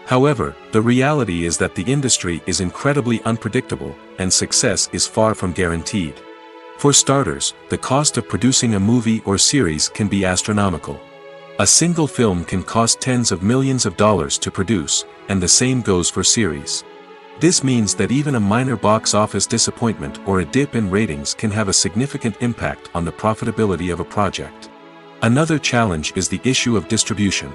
However, the reality is that the industry is incredibly unpredictable, and success is far from guaranteed. For starters, the cost of producing a movie or series can be astronomical. A single film can cost tens of millions of dollars to produce, and the same goes for series. This means that even a minor box office disappointment or a dip in ratings can have a significant impact on the profitability of a project. Another challenge is the issue of distribution.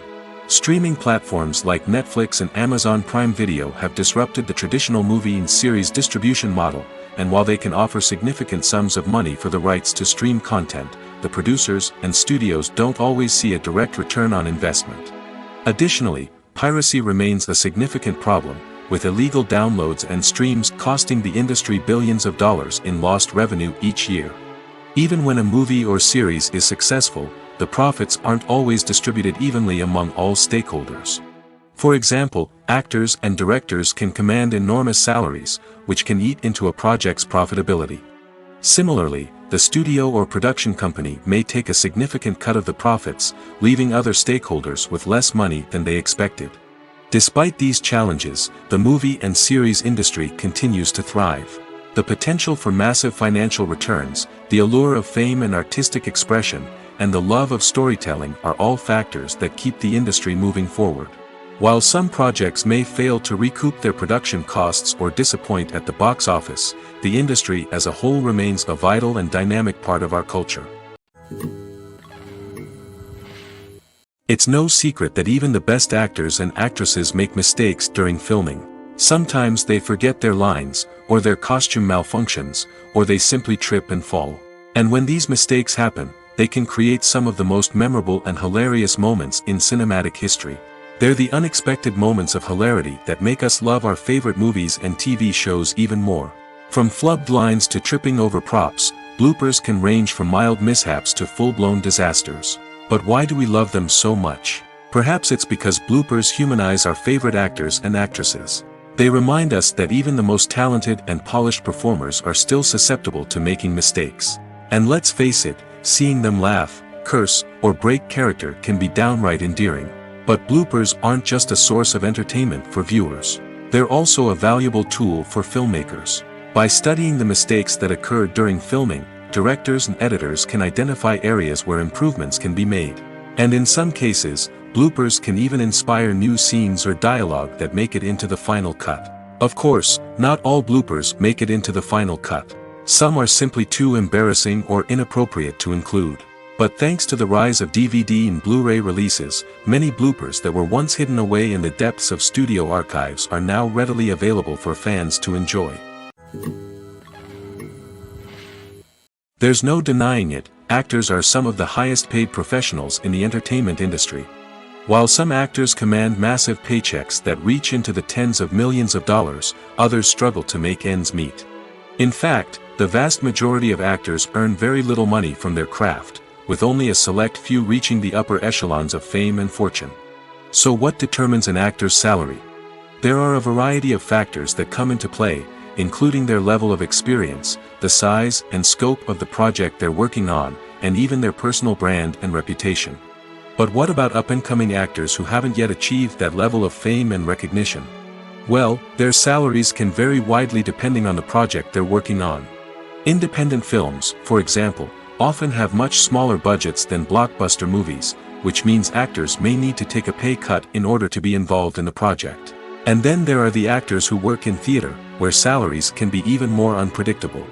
Streaming platforms like Netflix and Amazon Prime Video have disrupted the traditional movie and series distribution model, and while they can offer significant sums of money for the rights to stream content, the producers and studios don't always see a direct return on investment. Additionally, piracy remains a significant problem, with illegal downloads and streams costing the industry billions of dollars in lost revenue each year. Even when a movie or series is successful, the profits aren't always distributed evenly among all stakeholders. For example, actors and directors can command enormous salaries, which can eat into a project's profitability. Similarly, the studio or production company may take a significant cut of the profits, leaving other stakeholders with less money than they expected. Despite these challenges, the movie and series industry continues to thrive. The potential for massive financial returns, the allure of fame and artistic expression, and the love of storytelling are all factors that keep the industry moving forward. While some projects may fail to recoup their production costs or disappoint at the box office, the industry as a whole remains a vital and dynamic part of our culture. It's no secret that even the best actors and actresses make mistakes during filming. Sometimes they forget their lines, or their costume malfunctions, or they simply trip and fall. And when these mistakes happen, they can create some of the most memorable and hilarious moments in cinematic history. They're the unexpected moments of hilarity that make us love our favorite movies and TV shows even more. From flubbed lines to tripping over props, bloopers can range from mild mishaps to full-blown disasters. But why do we love them so much? Perhaps it's because bloopers humanize our favorite actors and actresses. They remind us that even the most talented and polished performers are still susceptible to making mistakes. And let's face it, seeing them laugh, curse, or break character can be downright endearing. But bloopers aren't just a source of entertainment for viewers. They're also a valuable tool for filmmakers. By studying the mistakes that occurred during filming, directors and editors can identify areas where improvements can be made. And in some cases, bloopers can even inspire new scenes or dialogue that make it into the final cut. Of course, not all bloopers make it into the final cut. Some are simply too embarrassing or inappropriate to include. But thanks to the rise of DVD and Blu-ray releases, many bloopers that were once hidden away in the depths of studio archives are now readily available for fans to enjoy. There's no denying it, actors are some of the highest paid professionals in the entertainment industry. While some actors command massive paychecks that reach into the tens of millions of dollars, others struggle to make ends meet. In fact, The vast majority of actors earn very little money from their craft, with only a select few reaching the upper echelons of fame and fortune. So what determines an actor's salary? There are a variety of factors that come into play, including their level of experience, the size and scope of the project they're working on, and even their personal brand and reputation. But what about up-and-coming actors who haven't yet achieved that level of fame and recognition? Well, their salaries can vary widely depending on the project they're working on. Independent films, for example, often have much smaller budgets than blockbuster movies, which means actors may need to take a pay cut in order to be involved in the project. And then there are the actors who work in theater, where salaries can be even more unpredictable.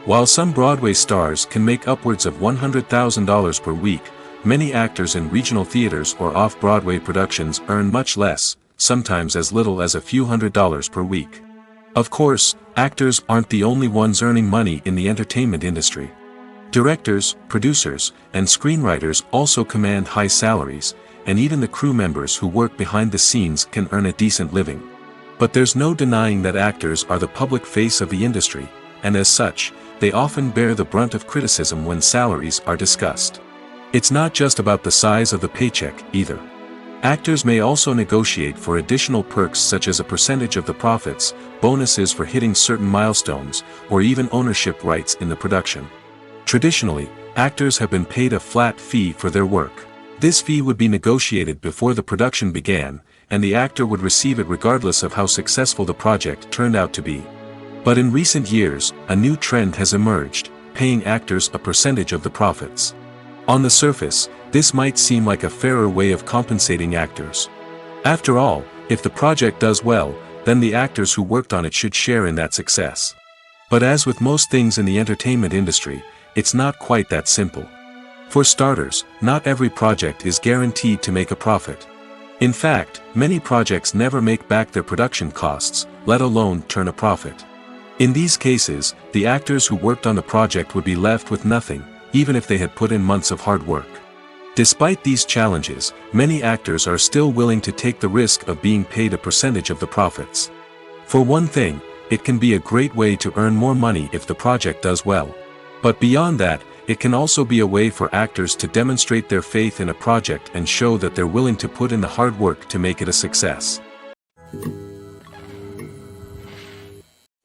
While some Broadway stars can make upwards of $100,000 per week, many actors in regional theaters or off-Broadway productions earn much less, sometimes as little as a few $100s per week. Of course, actors aren't the only ones earning money in the entertainment industry. Directors, producers, and screenwriters also command high salaries, and even the crew members who work behind the scenes can earn a decent living. But there's no denying that actors are the public face of the industry, and as such, they often bear the brunt of criticism when salaries are discussed. It's not just about the size of the paycheck, either. Actors may also negotiate for additional perks such as a percentage of the profits, bonuses for hitting certain milestones, or even ownership rights in the production. Traditionally, actors have been paid a flat fee for their work. This fee would be negotiated before the production began, and the actor would receive it regardless of how successful the project turned out to be. But in recent years, a new trend has emerged, paying actors a percentage of the profits. On the surface, this might seem like a fairer way of compensating actors. After all, if the project does well, then the actors who worked on it should share in that success. But as with most things in the entertainment industry, it's not quite that simple. For starters, not every project is guaranteed to make a profit. In fact, many projects never make back their production costs, let alone turn a profit. In these cases, the actors who worked on the project would be left with nothing, even if they had put in months of hard work. Despite these challenges, many actors are still willing to take the risk of being paid a percentage of the profits. For one thing, it can be a great way to earn more money if the project does well. But beyond that, it can also be a way for actors to demonstrate their faith in a project and show that they're willing to put in the hard work to make it a success.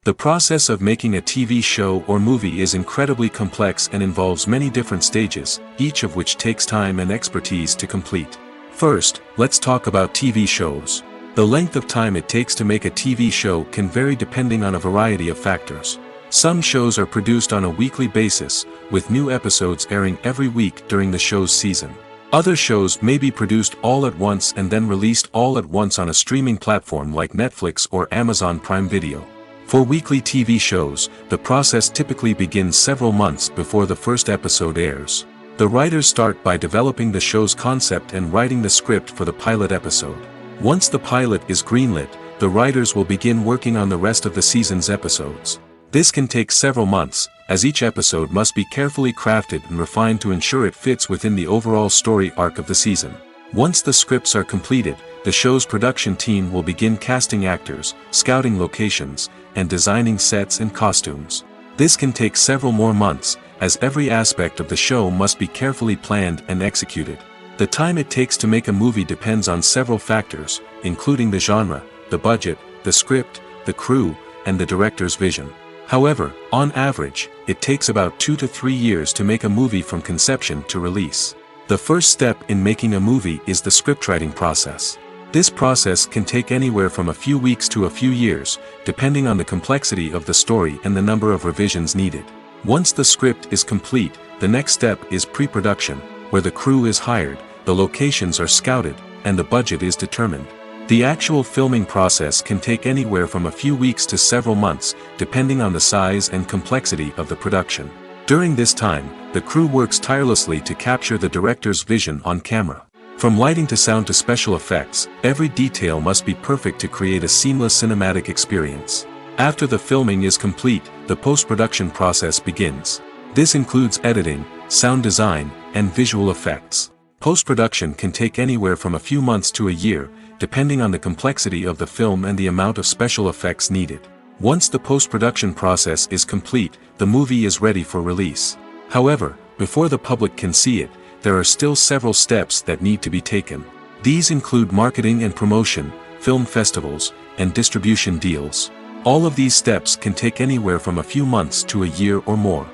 The process of making a TV show or movie is incredibly complex and involves many different stages, each of which takes time and expertise to complete. First, let's talk about TV shows. The length of time it takes to make a TV show can vary depending on a variety of factors. Some shows are produced on a weekly basis, with new episodes airing every week during the show's season. Other shows may be produced all at once and then released all at once on a streaming platform like Netflix or Amazon Prime Video. For weekly TV shows, the process typically begins several months before the first episode airs. The writers start by developing the show's concept and writing the script for the pilot episode. Once the pilot is greenlit, the writers will begin working on the rest of the season's episodes. This can take several months, as each episode must be carefully crafted and refined to ensure it fits within the overall story arc of the season. Once the scripts are completed, the show's production team will begin casting actors, scouting locations, and designing sets and costumes. This can take several more months, as every aspect of the show must be carefully planned and executed. The time it takes to make a movie depends on several factors, including the genre, the budget, the script, the crew, and the director's vision. However, on average, it takes about 2 to 3 years to make a movie from conception to release. The first step in making a movie is the scriptwriting process. This process can take anywhere from a few weeks to a few years, depending on the complexity of the story and the number of revisions needed. Once the script is complete, the next step is pre-production, where the crew is hired, the locations are scouted, and the budget is determined. The actual filming process can take anywhere from a few weeks to several months, depending on the size and complexity of the production. During this time, the crew works tirelessly to capture the director's vision on camera. From lighting to sound to special effects, every detail must be perfect to create a seamless cinematic experience. After the filming is complete, the post-production process begins. This includes editing, sound design, and visual effects. Post-production can take anywhere from a few months to a year, depending on the complexity of the film and the amount of special effects needed. Once the post-production process is complete, the movie is ready for release. However, before the public can see it, there are still several steps that need to be taken. These include marketing and promotion, film festivals, and distribution deals. All of these steps can take anywhere from a few months to a year or more.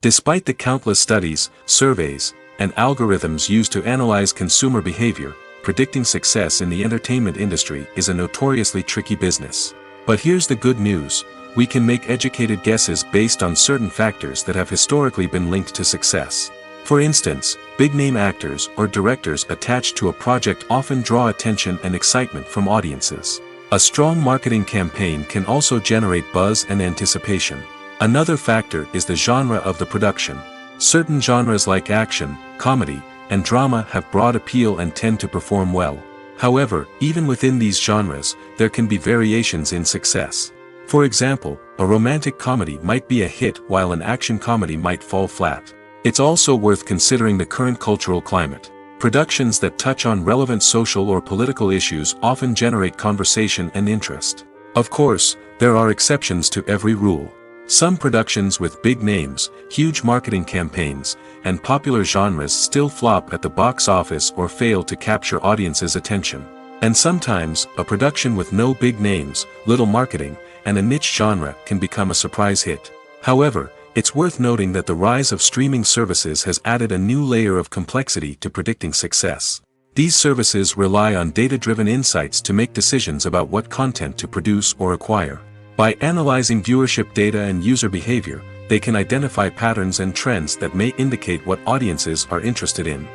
Despite the countless studies, surveys, and algorithms used to analyze consumer behavior, predicting success in the entertainment industry is a notoriously tricky business. But here's the good news: we can make educated guesses based on certain factors that have historically been linked to success. For instance, big-name actors or directors attached to a project often draw attention and excitement from audiences. A strong marketing campaign can also generate buzz and anticipation. Another factor is the genre of the production. Certain genres like action, comedy, and drama have broad appeal and tend to perform well. However, even within these genres, there can be variations in success. For example, a romantic comedy might be a hit while an action comedy might fall flat. It's also worth considering the current cultural climate. Productions that touch on relevant social or political issues often generate conversation and interest. Of course, there are exceptions to every rule. Some productions with big names, huge marketing campaigns, and popular genres still flop at the box office or fail to capture audiences' attention. And sometimes, a production with no big names, little marketing, and a niche genre can become a surprise hit. However, it's worth noting that the rise of streaming services has added a new layer of complexity to predicting success. These services rely on data-driven insights to make decisions about what content to produce or acquire. By analyzing viewership data and user behavior, they can identify patterns and trends that may indicate what audiences are interested in.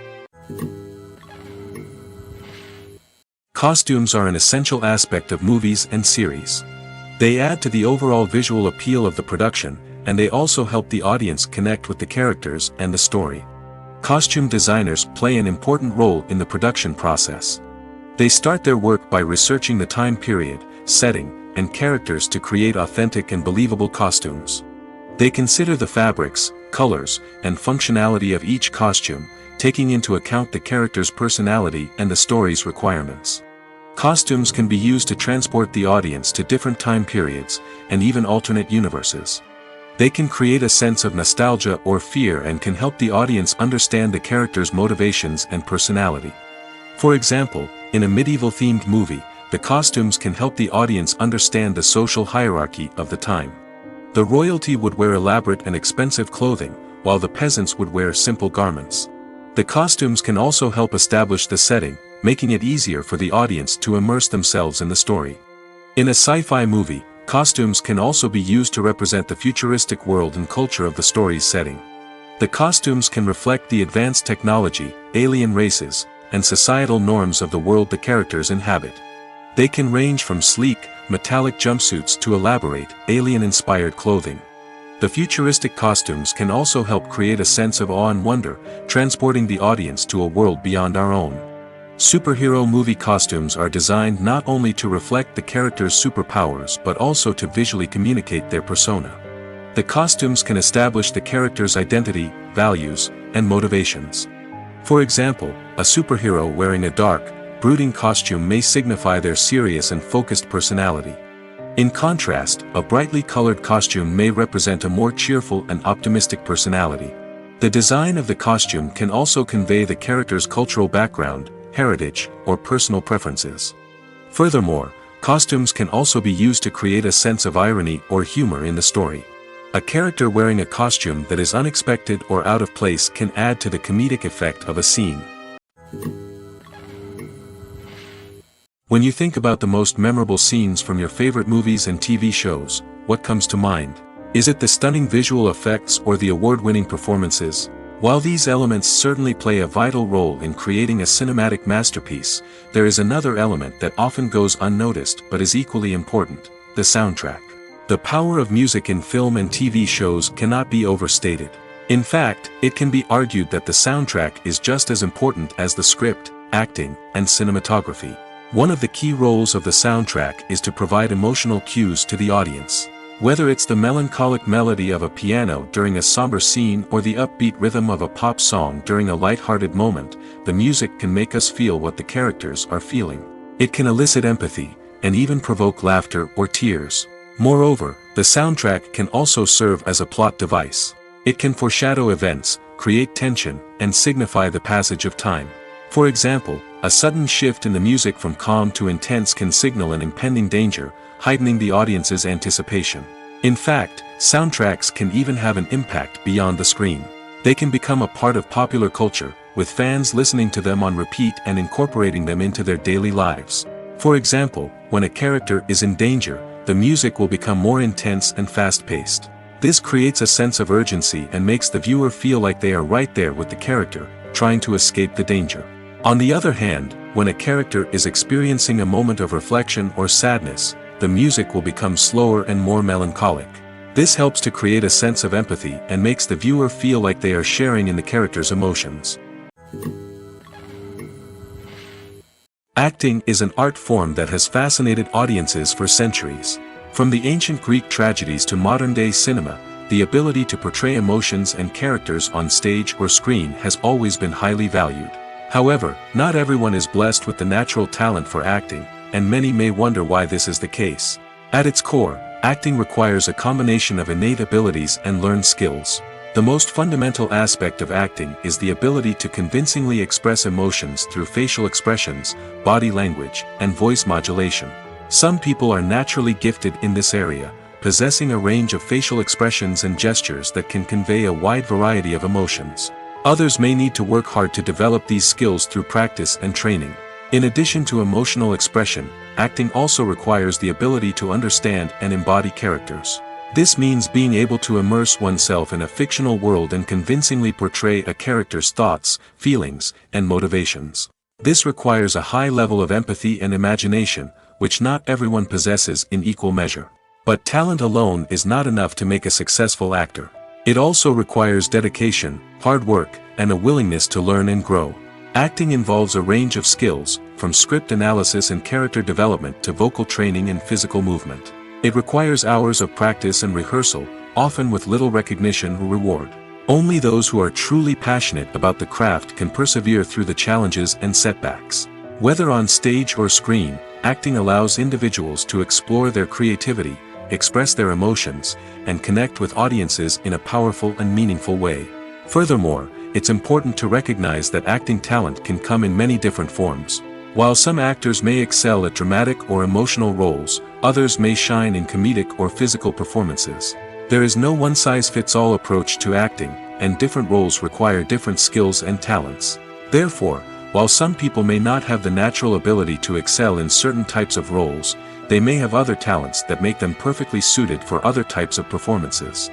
Costumes are an essential aspect of movies and series. They add to the overall visual appeal of the production, and they also help the audience connect with the characters and the story. Costume designers play an important role in the production process. They start their work by researching the time period, setting, and characters to create authentic and believable costumes. They consider the fabrics, colors, and functionality of each costume, taking into account the character's personality and the story's requirements. Costumes can be used to transport the audience to different time periods, and even alternate universes. They can create a sense of nostalgia or fear and can help the audience understand the character's motivations and personality. For example, in a medieval-themed movie, the costumes can help the audience understand the social hierarchy of the time. The royalty would wear elaborate and expensive clothing, while the peasants would wear simple garments. The costumes can also help establish the setting, making it easier for the audience to immerse themselves in the story. In a sci-fi movie, costumes can also be used to represent the futuristic world and culture of the story's setting. The costumes can reflect the advanced technology, alien races, and societal norms of the world the characters inhabit. They can range from sleek, metallic jumpsuits to elaborate, alien-inspired clothing. The futuristic costumes can also help create a sense of awe and wonder, transporting the audience to a world beyond our own. Superhero movie costumes are designed not only to reflect the character's superpowers but also to visually communicate their persona. The costumes can establish the character's identity, values, and motivations. For example, a superhero wearing a dark, brooding costume may signify their serious and focused personality. In contrast, a brightly colored costume may represent a more cheerful and optimistic personality. The design of the costume can also convey the character's cultural background, heritage, or personal preferences. Furthermore, costumes can also be used to create a sense of irony or humor in the story. A character wearing a costume that is unexpected or out of place can add to the comedic effect of a scene. When you think about the most memorable scenes from your favorite movies and TV shows, what comes to mind? Is it the stunning visual effects or the award-winning performances? While these elements certainly play a vital role in creating a cinematic masterpiece, there is another element that often goes unnoticed but is equally important: the soundtrack. The power of music in film and TV shows cannot be overstated. In fact, it can be argued that the soundtrack is just as important as the script, acting, and cinematography. One of the key roles of the soundtrack is to provide emotional cues to the audience. Whether it's the melancholic melody of a piano during a somber scene or the upbeat rhythm of a pop song during a light-hearted moment, the music can make us feel what the characters are feeling. It can elicit empathy, and even provoke laughter or tears. Moreover, the soundtrack can also serve as a plot device. It can foreshadow events, create tension, and signify the passage of time. For example, a sudden shift in the music from calm to intense can signal an impending danger, heightening the audience's anticipation. In fact, soundtracks can even have an impact beyond the screen. They can become a part of popular culture, with fans listening to them on repeat and incorporating them into their daily lives. For example, when a character is in danger, the music will become more intense and fast-paced. This creates a sense of urgency and makes the viewer feel like they are right there with the character, trying to escape the danger. On the other hand, when a character is experiencing a moment of reflection or sadness, the music will become slower and more melancholic. This helps to create a sense of empathy and makes the viewer feel like they are sharing in the character's emotions. Acting is an art form that has fascinated audiences for centuries. From the ancient Greek tragedies to modern-day cinema, the ability to portray emotions and characters on stage or screen has always been highly valued. However, not everyone is blessed with the natural talent for acting, and many may wonder why this is the case. At its core, acting requires a combination of innate abilities and learned skills. The most fundamental aspect of acting is the ability to convincingly express emotions through facial expressions, body language, and voice modulation. Some people are naturally gifted in this area, possessing a range of facial expressions and gestures that can convey a wide variety of emotions. Others may need to work hard to develop these skills through practice and training. In addition to emotional expression, acting also requires the ability to understand and embody characters. This means being able to immerse oneself in a fictional world and convincingly portray a character's thoughts, feelings, and motivations. This requires a high level of empathy and imagination, which not everyone possesses in equal measure. But talent alone is not enough to make a successful actor. It also requires dedication, hard work, and a willingness to learn and grow. Acting involves a range of skills, from script analysis and character development to vocal training and physical movement. It requires hours of practice and rehearsal, often with little recognition or reward. Only those who are truly passionate about the craft can persevere through the challenges and setbacks. Whether on stage or screen, acting allows individuals to explore their creativity, express their emotions, and connect with audiences in a powerful and meaningful way. Furthermore, it's important to recognize that acting talent can come in many different forms. While some actors may excel at dramatic or emotional roles, others may shine in comedic or physical performances. There is no one-size-fits-all approach to acting, and different roles require different skills and talents. Therefore, while some people may not have the natural ability to excel in certain types of roles, they may have other talents that make them perfectly suited for other types of performances.